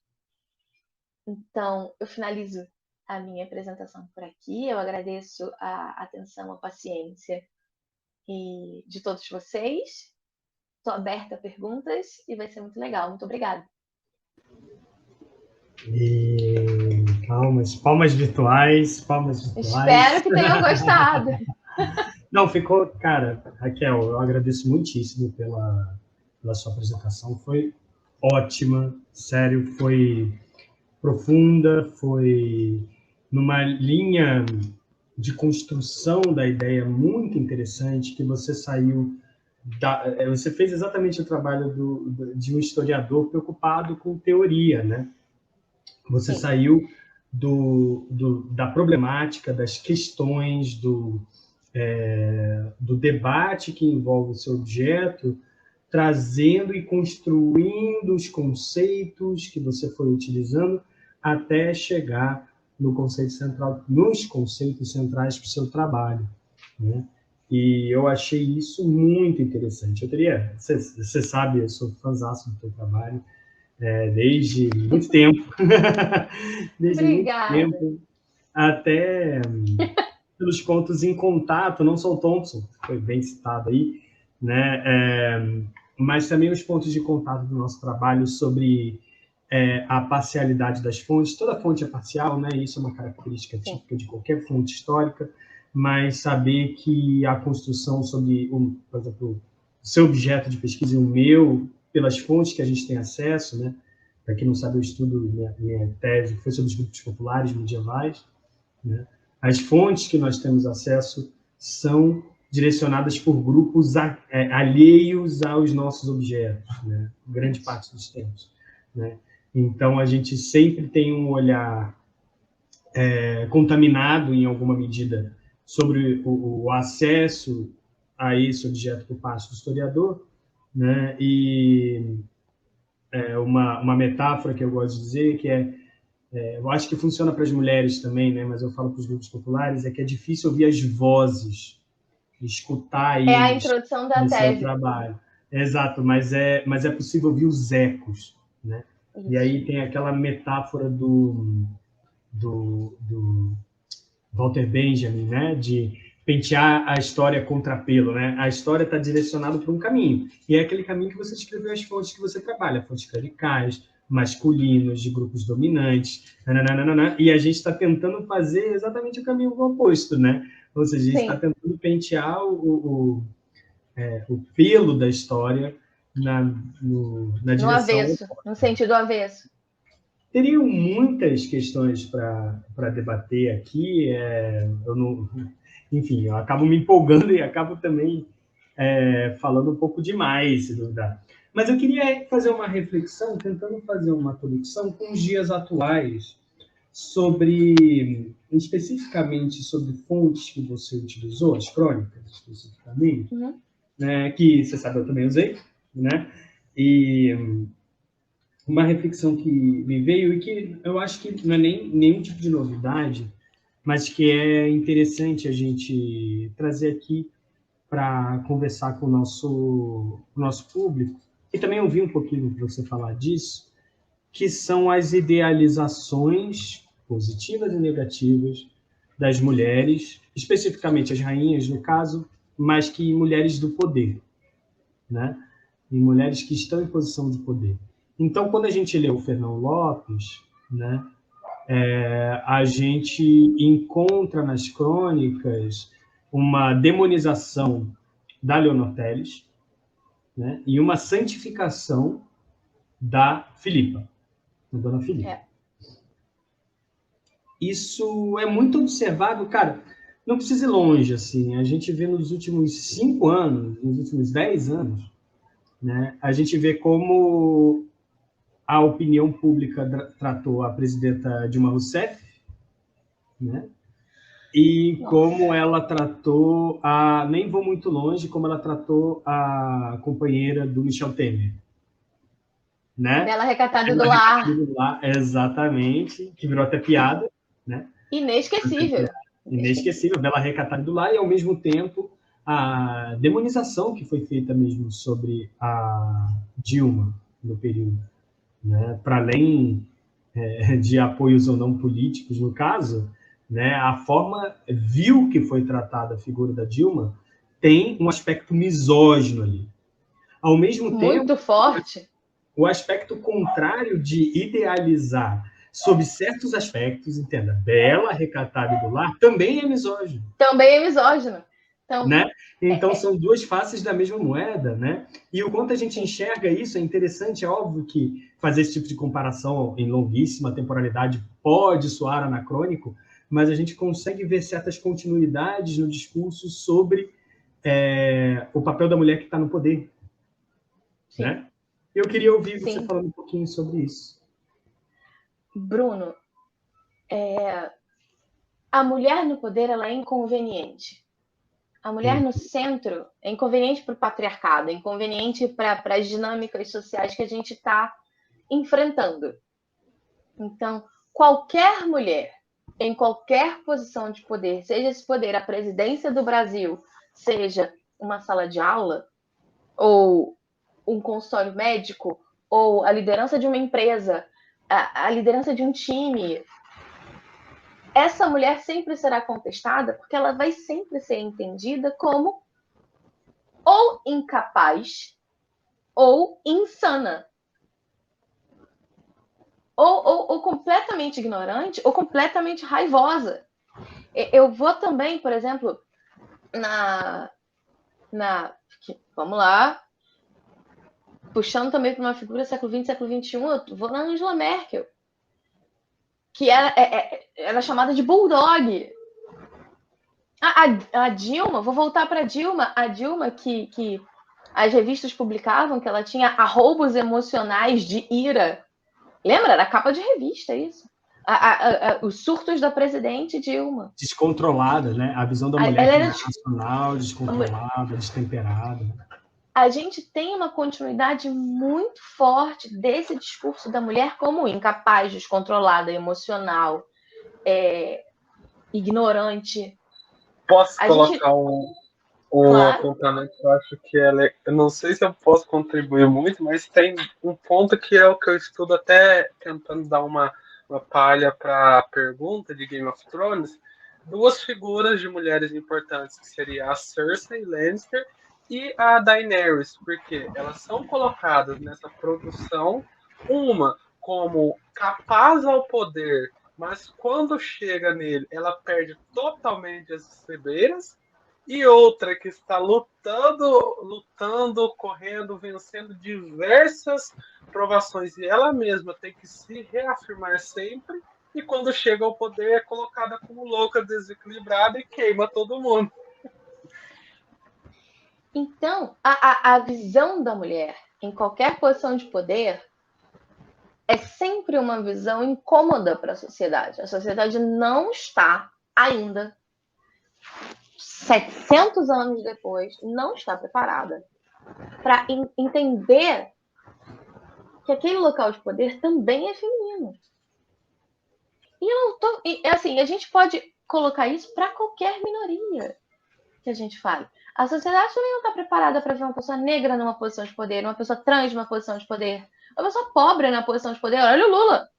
Então, eu finalizo a minha apresentação por aqui. Eu agradeço a atenção, a paciência e de todos vocês. Estou aberta a perguntas e vai ser muito legal. Muito obrigada. E palmas virtuais, palmas virtuais. Espero que tenham gostado. Não, ficou, cara, Raquel, eu agradeço muitíssimo pela sua apresentação. Foi ótima, sério, foi profunda, foi numa linha de construção da ideia muito interessante, que você saiu você fez exatamente o trabalho de um historiador preocupado com teoria, né? Você Sim. saiu da problemática, das questões, do debate que envolve o seu objeto, trazendo e construindo os conceitos que você foi utilizando até chegar no conceito central, nos conceitos centrais para o seu trabalho, né? E eu achei isso muito interessante. Você sabe, eu sou fãzaço do teu trabalho, desde muito tempo. Desde Obrigada. muito tempo, até pelos pontos em contato, não só o Thompson, que foi bem citado aí, né? Mas também os pontos de contato do nosso trabalho sobre a parcialidade das fontes. Toda fonte é parcial, né? Isso é uma característica típica de qualquer fonte histórica, mas saber que a construção sobre, por exemplo, o seu objeto de pesquisa e o meu, pelas fontes que a gente tem acesso, né? Para quem não sabe, eu estudo, minha tese foi sobre os grupos populares medievais, né? As fontes que nós temos acesso são direcionadas por grupos alheios aos nossos objetos, né? Grande parte dos tempos, né? Então, a gente sempre tem um olhar contaminado, em alguma medida, sobre o acesso a esse objeto por parte do historiador, né? E uma metáfora que eu gosto de dizer, que eu acho que funciona para as mulheres também, né? Mas eu falo para os grupos populares, que é difícil ouvir as vozes, escutar eles. É a introdução da no tese. seu trabalho. Exato, mas é possível ouvir os ecos, né? Isso. E aí tem aquela metáfora do Walter Benjamin, né? De pentear a história contra pelo, né? A história está direcionada para um caminho, e é aquele caminho que você escreveu as fontes que você trabalha, fontes clericais, masculinos, de grupos dominantes, nananana, e a gente está tentando fazer exatamente o caminho oposto, né? Ou seja, a gente está tentando pentear o pelo da história na direção... No avesso, no sentido avesso. Teriam muitas questões para debater aqui, enfim, eu acabo me empolgando e acabo também falando um pouco demais, se duvidar. Mas eu queria fazer uma reflexão, tentando fazer uma conexão com os dias atuais, especificamente sobre fontes que você utilizou, as crônicas, especificamente, né, que, você sabe, eu também usei, né? E uma reflexão que me veio e que eu acho que não é nenhum tipo de novidade, mas que é interessante a gente trazer aqui para conversar com o nosso público, e também ouvir um pouquinho de você falar disso, que são as idealizações positivas e negativas das mulheres, especificamente as rainhas, no caso, mas que mulheres do poder, né? E mulheres que estão em posição de poder. Então, quando a gente lê o Fernão Lopes, né, a gente encontra nas crônicas uma demonização da Leonor Teles, né, e uma santificação da Filipa, da Dona Filipa. Isso é muito observado, cara, não precisa ir longe, assim, a gente vê nos últimos 5 anos, nos últimos 10 anos, né? A gente vê como a opinião pública tratou a presidenta Dilma Rousseff, né? E como ela tratou nem vou muito longe, como ela tratou a companheira do Michel Temer, né? Bela Recatada do Lar. Exatamente, que virou até piada, né? Inesquecível. Inesquecível, Bela Recatada do Lar, e ao mesmo tempo a demonização que foi feita mesmo sobre a Dilma no período, né? Para além de apoios ou não políticos, no caso, né? A forma vil que foi tratada a figura da Dilma tem um aspecto misógino ali. Ao mesmo tempo, muito forte. O aspecto contrário de idealizar sob certos aspectos, entenda, Bela, Recatada e do Lar, também é misógino. Também é misógino. Então, né? Então, são duas faces da mesma moeda, né? E o quanto a gente enxerga isso é interessante. É óbvio que fazer esse tipo de comparação em longuíssima temporalidade pode soar anacrônico, mas a gente consegue ver certas continuidades no discurso sobre o papel da mulher que está no poder. Né? Eu queria ouvir você falando um pouquinho sobre isso. Bruno, a mulher no poder ela é inconveniente. A mulher no centro é inconveniente para o patriarcado, é inconveniente para as dinâmicas sociais que a gente está enfrentando. Então, qualquer mulher em qualquer posição de poder, seja esse poder a presidência do Brasil, seja uma sala de aula, ou um consultório médico, ou a liderança de uma empresa, a liderança de um time, essa mulher sempre será contestada porque ela vai sempre ser entendida como ou incapaz ou insana. Ou completamente ignorante ou completamente raivosa. Eu vou também, por exemplo, vamos lá, puxando também para uma figura do século XX, século XXI, eu vou na Angela Merkel, que era chamada de bulldog. A Dilma, vou voltar para a Dilma que as revistas publicavam que ela tinha arroubos emocionais de ira. Lembra? Era capa de revista isso. Os surtos da presidente Dilma. Descontrolada, né? A visão da mulher nacional, descontrolada, destemperada. A gente tem uma continuidade muito forte desse discurso da mulher como incapaz, descontrolada, emocional, ignorante. Posso colocar um apontamento que eu acho que eu não sei se eu posso contribuir muito, mas tem um ponto que é o que eu estudo até tentando dar uma palha para a pergunta de Game of Thrones. Duas figuras de mulheres importantes, que seria a Cersei Lannister e a Daenerys, porque elas são colocadas nessa produção, uma como capaz ao poder, mas quando chega nele, ela perde totalmente as estribeiras, e outra que está lutando, correndo, vencendo diversas provações, e ela mesma tem que se reafirmar sempre, e quando chega ao poder é colocada como louca, desequilibrada e queima todo mundo. Então, a visão da mulher em qualquer posição de poder é sempre uma visão incômoda para a sociedade. A sociedade não está ainda, 700 anos depois, não está preparada para entender que aquele local de poder também é feminino. E assim, a gente pode colocar isso para qualquer minoria que a gente fale. A sociedade também não está preparada para ver uma pessoa negra numa posição de poder, uma pessoa trans numa posição de poder, uma pessoa pobre na posição de poder. Olha o Lula.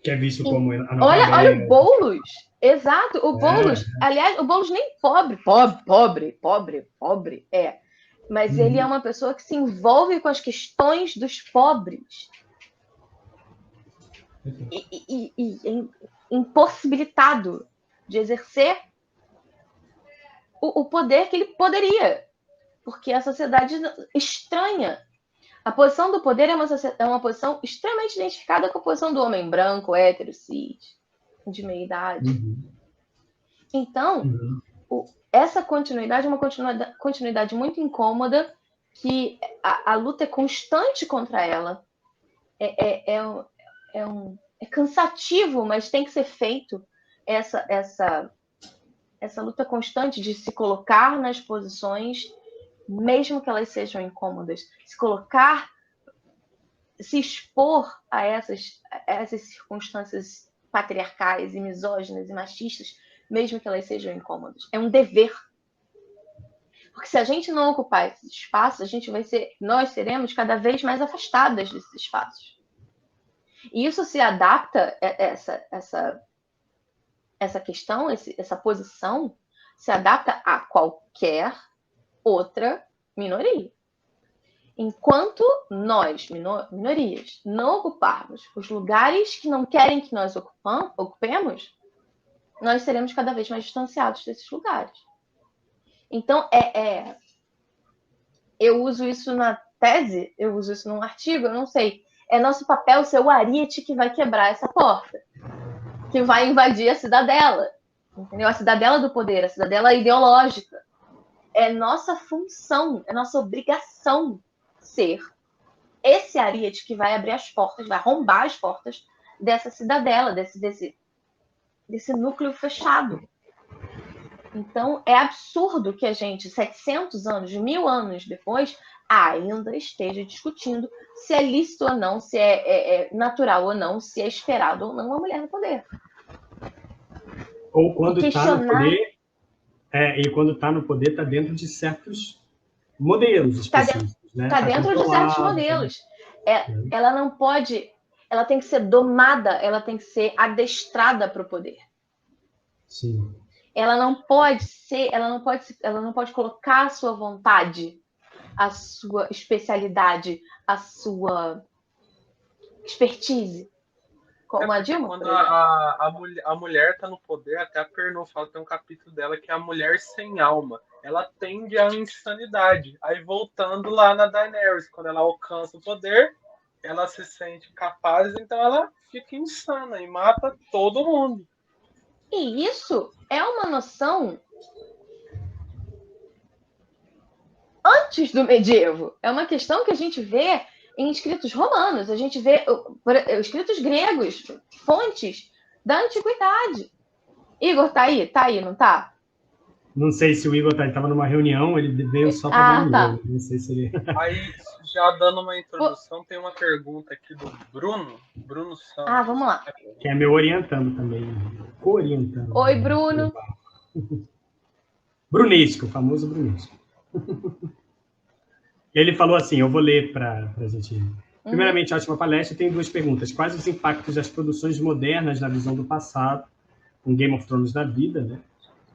Que é visto como olha o Boulos. Exato, o Boulos. Aliás, o Boulos nem pobre é. Mas ele é uma pessoa que se envolve com as questões dos pobres. E impossibilitado de exercer o poder que ele poderia. Porque a sociedade estranha. A posição do poder é uma posição extremamente identificada com a posição do homem branco, hétero, cis, de meia idade. Então, essa continuidade é uma continuidade muito incômoda, que a luta é constante contra ela. É cansativo, mas tem que ser feito essa luta constante de se colocar nas posições, mesmo que elas sejam incômodas, se expor a essas circunstâncias patriarcais e misóginas e machistas, mesmo que elas sejam incômodas. É um dever. Porque se a gente não ocupar esses espaços, nós seremos cada vez mais afastadas desses espaços. E isso se adapta, essa questão, essa posição, se adapta a qualquer outra minoria. Enquanto nós, minorias, não ocuparmos os lugares que não querem que nós ocupemos, nós seremos cada vez mais distanciados desses lugares. Então, eu uso isso na tese, eu uso isso num artigo, eu não sei. É nosso papel ser o ariete que vai quebrar essa porta, que vai invadir a cidadela, entendeu? A cidadela do poder, a cidadela ideológica. É nossa função, é nossa obrigação ser esse ariete que vai abrir as portas, vai arrombar as portas dessa cidadela, desse núcleo fechado. Então, é absurdo que a gente, 700 anos, 1000 anos depois, ainda esteja discutindo se é lícito ou não, se é natural ou não, se é esperado ou não uma mulher no poder. Ou quando está no poder, e quando está no poder, está dentro de certos modelos específicos. Está dentro de certos modelos. Ela não pode, ela tem que ser domada, ela tem que ser adestrada para o poder. Sim. Ela não pode colocar a sua vontade, a sua especialidade, a sua expertise. Como a Dilma. Quando a mulher está no poder, até a Pernod fala, tem um capítulo dela que é a mulher sem alma. Ela tende à insanidade. Aí voltando lá na Daenerys, quando ela alcança o poder, ela se sente capaz, então ela fica insana e mata todo mundo. E isso é uma noção antes do medievo. É uma questão que a gente vê em escritos romanos, a gente vê escritos gregos, fontes da antiguidade. Igor tá aí, não tá? Não sei se o Igor estava numa reunião, ele veio só para dar um Não sei se ele... Aí, já dando uma introdução, tem uma pergunta aqui do Bruno Santos. Vamos lá. Que é meu orientando também, co-orientando. Oi, Bruno. Brunesco, o famoso Brunesco. Ele falou assim, eu vou ler para a gente... Primeiramente, ótima palestra. Tem 2 perguntas. Quais os impactos das produções modernas na visão do passado, com Game of Thrones na vida, né?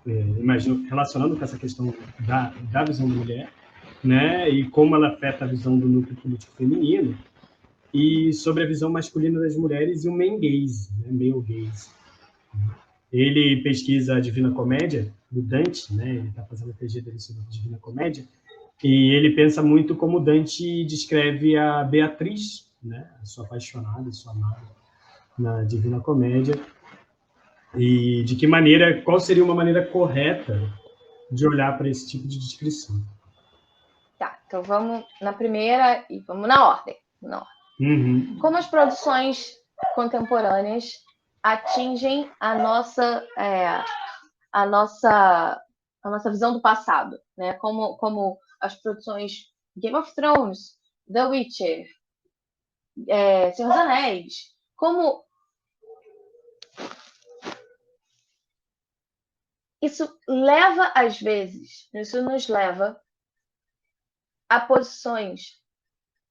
Imagino, relacionando com essa questão da visão da mulher, né? E como ela afeta a visão do núcleo político feminino, e sobre a visão masculina das mulheres e o man gaze, né? Male gaze. Ele pesquisa a Divina Comédia, do Dante, né? Ele está fazendo a PG dele sobre a Divina Comédia, e ele pensa muito como Dante descreve a Beatriz, né? A sua apaixonada, a sua amada, na Divina Comédia, e de que maneira, qual seria uma maneira correta de olhar para esse tipo de descrição. Tá, então vamos na primeira e vamos na ordem. Uhum. Como as produções contemporâneas atingem a nossa visão do passado, né? Como as produções Game of Thrones, The Witcher, Senhor dos Anéis, como isso nos leva a posições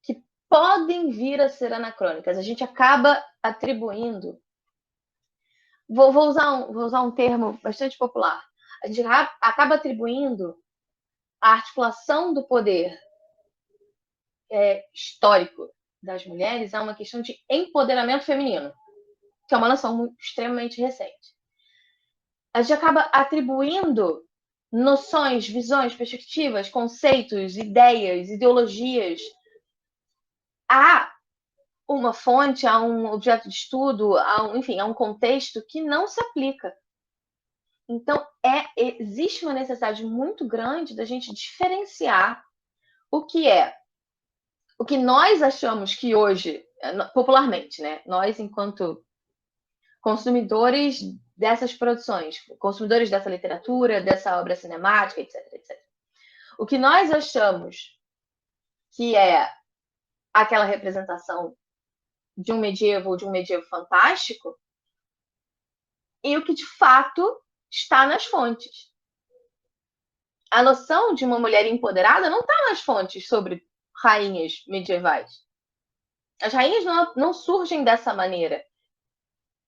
que podem vir a ser anacrônicas. A gente acaba atribuindo... Vou usar um termo bastante popular. A gente acaba atribuindo a articulação do poder histórico das mulheres a uma questão de empoderamento feminino, que é uma noção extremamente recente. A gente acaba atribuindo noções, visões, perspectivas, conceitos, ideias, ideologias a uma fonte, a um objeto de estudo, a um contexto que não se aplica. Então, existe uma necessidade muito grande da gente diferenciar o que nós achamos que hoje, popularmente, né? Nós, enquanto consumidores dessas produções, consumidores dessa literatura, dessa obra cinemática, etc, etc. O que nós achamos que é aquela representação de um medievo fantástico e o que de fato está nas fontes. A noção de uma mulher empoderada não está nas fontes sobre rainhas medievais. As rainhas não surgem dessa maneira.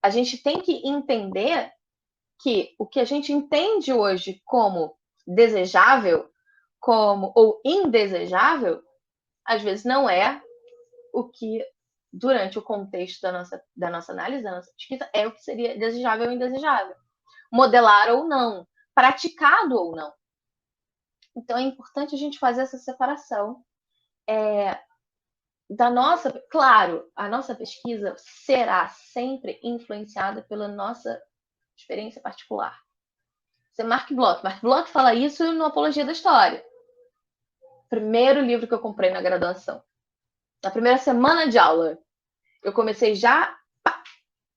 A gente tem que entender que o que a gente entende hoje como desejável, ou indesejável, às vezes não é o que, durante o contexto da nossa análise, da nossa pesquisa, é o que seria desejável ou indesejável. Modelar ou não, praticado ou não. Então é importante a gente fazer essa separação Claro, a nossa pesquisa será sempre influenciada pela nossa experiência particular. Você Mark Bloch fala isso no Apologia da História. Primeiro livro que eu comprei na graduação. Na primeira semana de aula, eu comecei já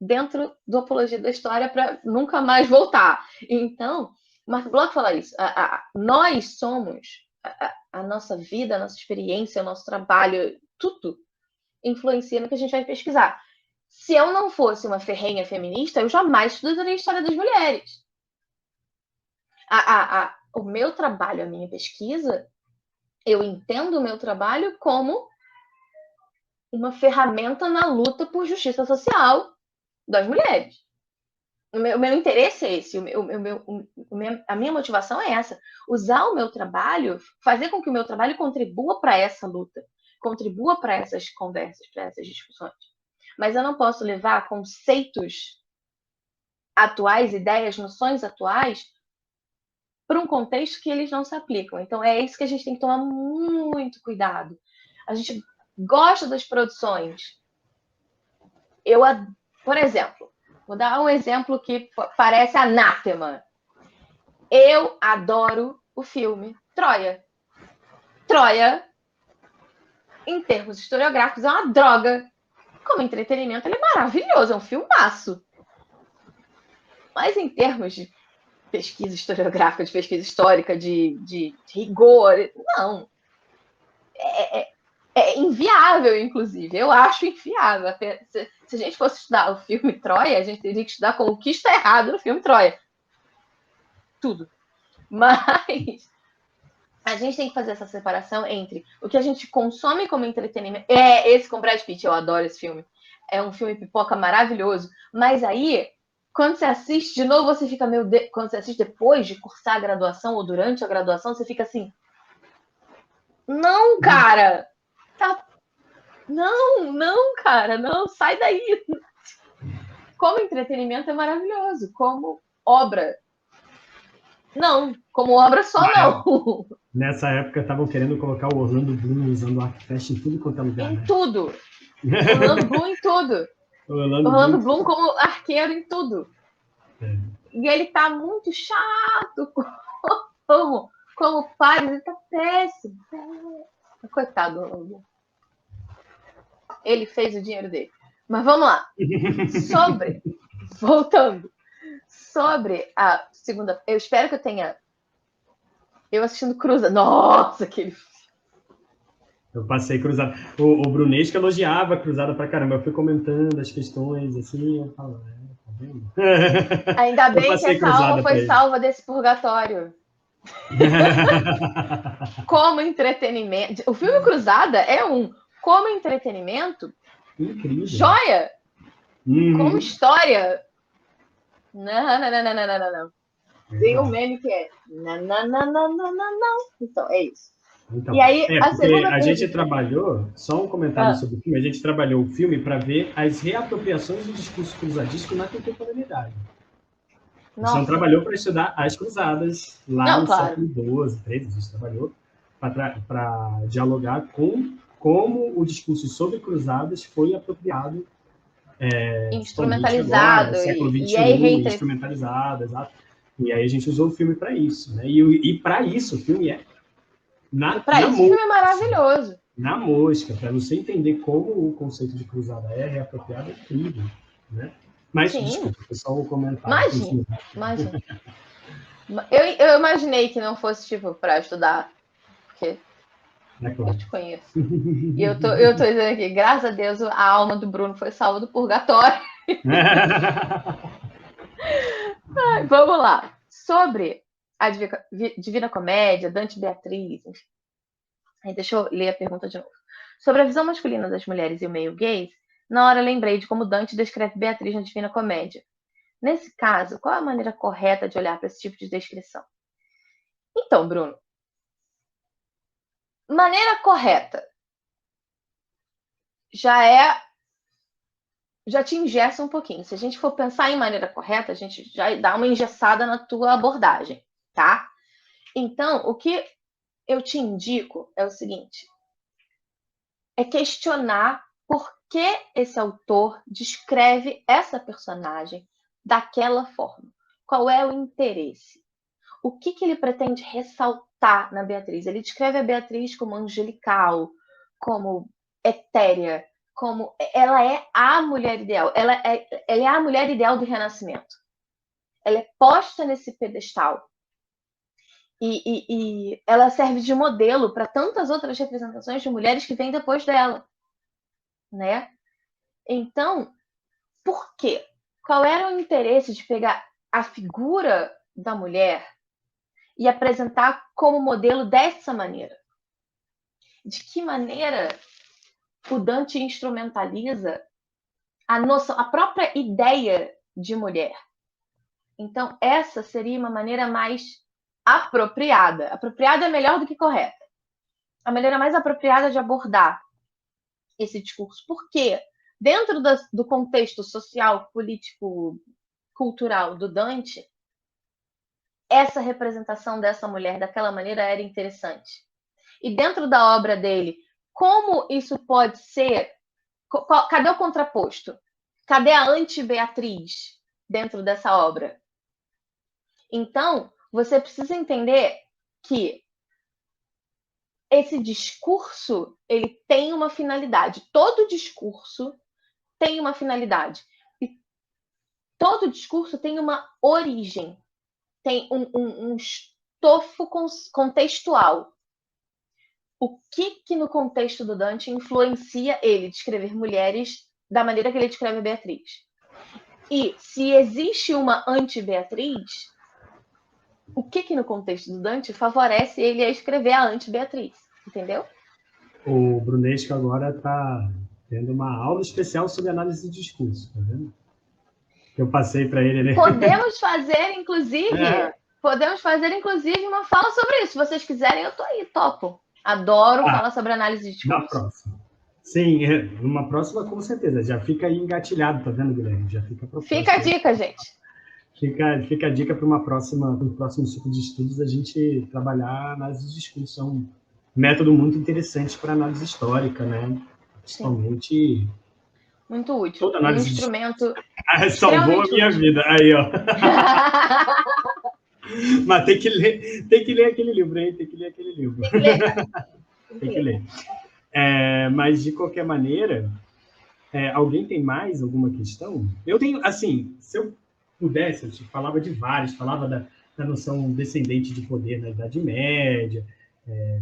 dentro do Apologia da História para nunca mais voltar. Então, Mark Bloch fala isso. Nós somos, a nossa vida, a nossa experiência, o nosso trabalho, tudo influencia no que a gente vai pesquisar. Se eu não fosse uma ferrenha feminista, eu jamais estudaria a história das mulheres. O meu trabalho, a minha pesquisa, eu entendo o meu trabalho como uma ferramenta na luta por justiça social das mulheres. O meu interesse é esse, a minha motivação é essa. Usar o meu trabalho, fazer com que o meu trabalho contribua para essa luta, contribua para essas conversas, para essas discussões. Mas eu não posso levar conceitos atuais, ideias, noções atuais, para um contexto que eles não se aplicam. Então, é isso que a gente tem que tomar muito cuidado. A gente gosta das produções. Por exemplo, vou dar um exemplo que parece anátema. Eu adoro o filme Troia. Troia, em termos historiográficos, é uma droga. Como entretenimento, ele é maravilhoso, é um filmaço. Mas em termos de pesquisa historiográfica, de pesquisa histórica, de rigor, não. É inviável, inclusive. Eu acho inviável. Se a gente fosse estudar o filme Troia, a gente teria que estudar com o que está errado no filme Troia. Tudo. Mas a gente tem que fazer essa separação entre o que a gente consome como entretenimento. Esse com Brad Pitt, eu adoro esse filme. É um filme pipoca maravilhoso. Mas aí, quando você assiste de novo, você fica quando você assiste depois de cursar a graduação ou durante a graduação, você fica assim... Não, cara! Não, cara, não, sai daí. Como entretenimento é maravilhoso, como obra. Não, como obra só não. Nessa época estavam querendo colocar o Orlando Bloom usando arco flash em tudo quanto é lugar. Em tudo. Orlando Bloom em tudo. Orlando Bloom como arqueiro em tudo. E ele tá muito chato como pai, ele tá péssimo. Coitado do Orlando Bloom. Ele fez o dinheiro dele. Mas vamos lá. Voltando. Sobre a segunda... Eu espero que eu tenha... Eu assistindo Cruzada. Nossa, aquele... Eu passei Cruzada. O Brunesco elogiava a Cruzada pra caramba. Eu fui comentando as questões, assim, eu falo... tá vendo? Ainda bem que a Salva foi salva desse purgatório. Como entretenimento... O filme Cruzada é como entretenimento, incrível. Joia! Como história. Não. Tem um meme que é não. Então, é isso. Então, e aí, a gente trabalhou, só um comentário sobre o filme, a gente trabalhou o filme para ver as reapropriações do discurso cruzadístico na contemporaneidade. A gente não trabalhou para estudar as cruzadas lá no século XII, XIII, a gente trabalhou para dialogar com como o discurso sobre cruzadas foi apropriado, instrumentalizado agora, século XXI, instrumentalizado, exato. E aí a gente usou o filme para isso, né? E para isso o filme é para isso o filme é maravilhoso. Na mosca, para você entender como o conceito de cruzada é reapropriado, é incrível, né? Mas, sim, desculpa, foi só um comentário. Imagina. Eu imaginei que não fosse, tipo, para estudar, porque eu te conheço. E eu tô dizendo aqui, graças a Deus, a alma do Bruno foi salva do purgatório. Vamos lá. Sobre a Divina Comédia, Dante e Beatriz, enfim. Aí, deixa eu ler a pergunta de novo. Sobre a visão masculina das mulheres e o meio gay, na hora lembrei de como Dante descreve Beatriz na Divina Comédia. Nesse caso, qual é a maneira correta de olhar para esse tipo de descrição? Então, Bruno, maneira correta já te engessa um pouquinho. Se a gente for pensar em maneira correta, a gente já dá uma engessada na tua abordagem, tá? Então, o que eu te indico é o seguinte: é questionar por que esse autor descreve essa personagem daquela forma. Qual é o interesse? O que ele pretende ressaltar na Beatriz? Ele descreve a Beatriz como angelical, como etérea, como ela é a mulher ideal. Ela é a mulher ideal do Renascimento. Ela é posta nesse pedestal. E ela serve de modelo para tantas outras representações de mulheres que vêm depois dela, né? Então, por quê? Qual era o interesse de pegar a figura da mulher e apresentar como modelo dessa maneira? De que maneira o Dante instrumentaliza a noção, a própria ideia de mulher? Então, essa seria uma maneira mais apropriada. Apropriada é melhor do que correta. A maneira mais apropriada de abordar esse discurso. Por quê? Dentro do contexto social, político, cultural do Dante, essa representação dessa mulher daquela maneira era interessante. E dentro da obra dele, como isso pode ser? Cadê o contraposto? Cadê a anti-Beatriz dentro dessa obra? Então, você precisa entender que esse discurso, ele tem uma finalidade. Todo discurso tem uma finalidade. E todo discurso tem uma origem. Tem um estofo contextual. O que no contexto do Dante influencia ele de escrever mulheres da maneira que ele descreve a Beatriz? E se existe uma anti-Beatriz, o que no contexto do Dante favorece ele a escrever a anti-Beatriz? Entendeu? O Brunesco agora está tendo uma aula especial sobre análise de discurso, tá vendo? Que eu passei para ele, né? Podemos fazer, inclusive, uma fala sobre isso. Se vocês quiserem, eu tô aí, topo. Adoro falar sobre análise de discurso. Na próxima. Sim, numa próxima, com certeza. Já fica aí engatilhado, tá vendo, Guilherme? Já fica proposto. Fica a dica, gente. Fica a dica para um próximo ciclo de estudos, a gente trabalhar a análise de discurso. É um método muito interessante para análise histórica, né? Principalmente... Sim. Muito útil. Toda análise instrumento... salvou a minha vida. Aí, ó. Mas tem que ler aquele livro, hein? Tem que ler aquele livro. Tem que ler, cara. Tem que ler. Mas, de qualquer maneira, alguém tem mais alguma questão? Eu tenho, assim, se eu pudesse, eu falava de vários, falava da noção descendente de poder na Idade Média,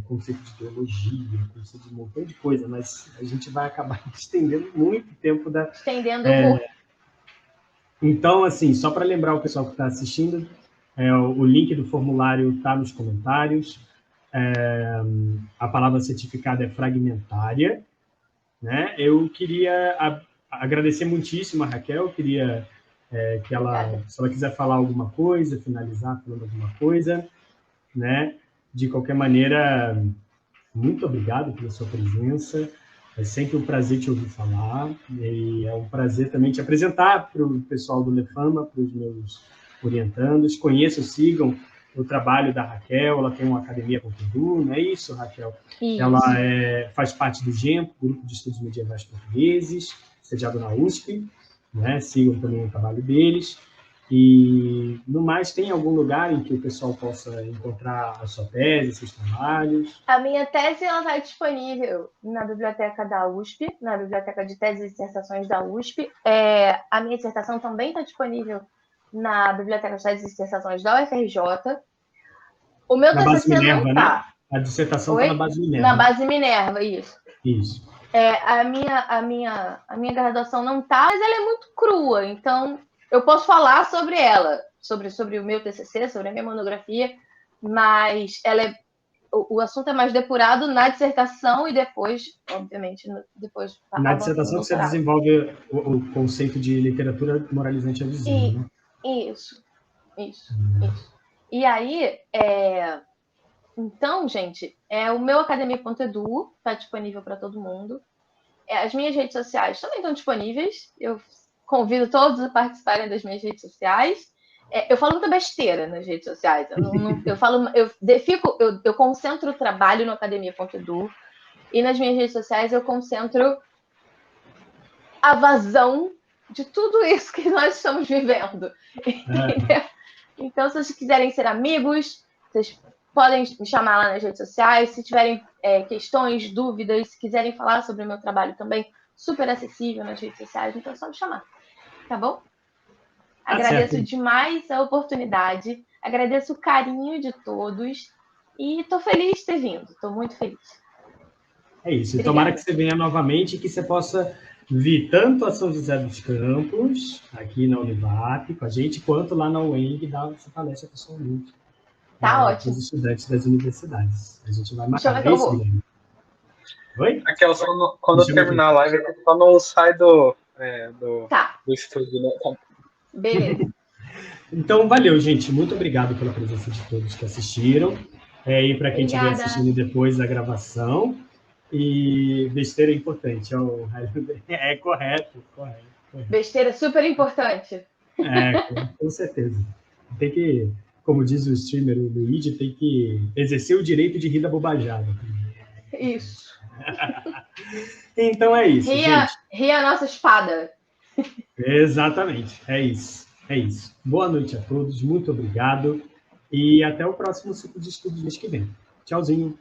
conceito de teologia, conceito de um montão de coisa, mas a gente vai acabar estendendo muito tempo Estendendo muito. Então, assim, só para lembrar o pessoal que está assistindo, o link do formulário está nos comentários. A palavra certificada é fragmentária, né? Eu queria agradecer muitíssimo a Raquel, queria que ela, se ela quiser falar alguma coisa, finalizar falando alguma coisa, né? De qualquer maneira, muito obrigado pela sua presença. É sempre um prazer te ouvir falar, e é um prazer também te apresentar para o pessoal do Lefama, para os meus orientandos. Conheçam, sigam o trabalho da Raquel, ela tem uma academia.edu, não é isso, Raquel? Isso. Ela faz parte do GEMPO, Grupo de Estudos Medievais Portugueses, sediado na USP, né? Sigam também o trabalho deles. E, no mais, tem algum lugar em que o pessoal possa encontrar a sua tese, seus trabalhos? A minha tese está disponível na biblioteca da USP, na biblioteca de teses e dissertações da USP. A minha dissertação também está disponível na biblioteca de teses e dissertações da UFRJ. O meu na TCC base Minerva, não está. Né? A dissertação está na base Minerva. Na base Minerva, isso. Isso. A minha graduação não está, mas ela é muito crua, então eu posso falar sobre ela, sobre o meu TCC, sobre a minha monografia, mas o assunto é mais depurado na dissertação e depois, obviamente, depois... Na dissertação você desenvolve o conceito de literatura moralizante abusiva, né? Isso. E aí, então, gente, o meu academia.edu está disponível para todo mundo. As minhas redes sociais também estão disponíveis. Eu convido todos a participarem das minhas redes sociais. Eu falo muita besteira nas redes sociais. Eu concentro o trabalho no academia.edu e nas minhas redes sociais eu concentro a vazão de tudo isso que nós estamos vivendo. Então, se vocês quiserem ser amigos, vocês podem me chamar lá nas redes sociais. Se tiverem questões, dúvidas, se quiserem falar sobre o meu trabalho também, super acessível nas redes sociais, então é só me chamar. Tá bom? Agradeço demais a oportunidade, agradeço o carinho de todos e estou feliz de ter vindo, estou muito feliz. É isso, e tomara que você venha novamente e que você possa vir tanto a São José dos Campos, aqui na Univap, com a gente, quanto lá na UENG, dar essa palestra pessoalmente. Tá ótimo. Para os estudantes das universidades. A gente vai marcar isso, Guilherme. Oi? Aquela, quando eu terminar a live, só não sai do estúdio, né? Beleza. Então, valeu, gente. Muito obrigado pela presença de todos que assistiram. E para quem estiver assistindo depois da gravação. E besteira é importante. É correto. Besteira super importante. Com certeza. Tem que, como diz o streamer, o Luigi, tem que exercer o direito de rir da bobajada. Isso. Então é isso, gente. Ria a nossa espada. Exatamente, é isso. Boa noite a todos, muito obrigado e até o próximo ciclo de estudos mês que vem. Tchauzinho.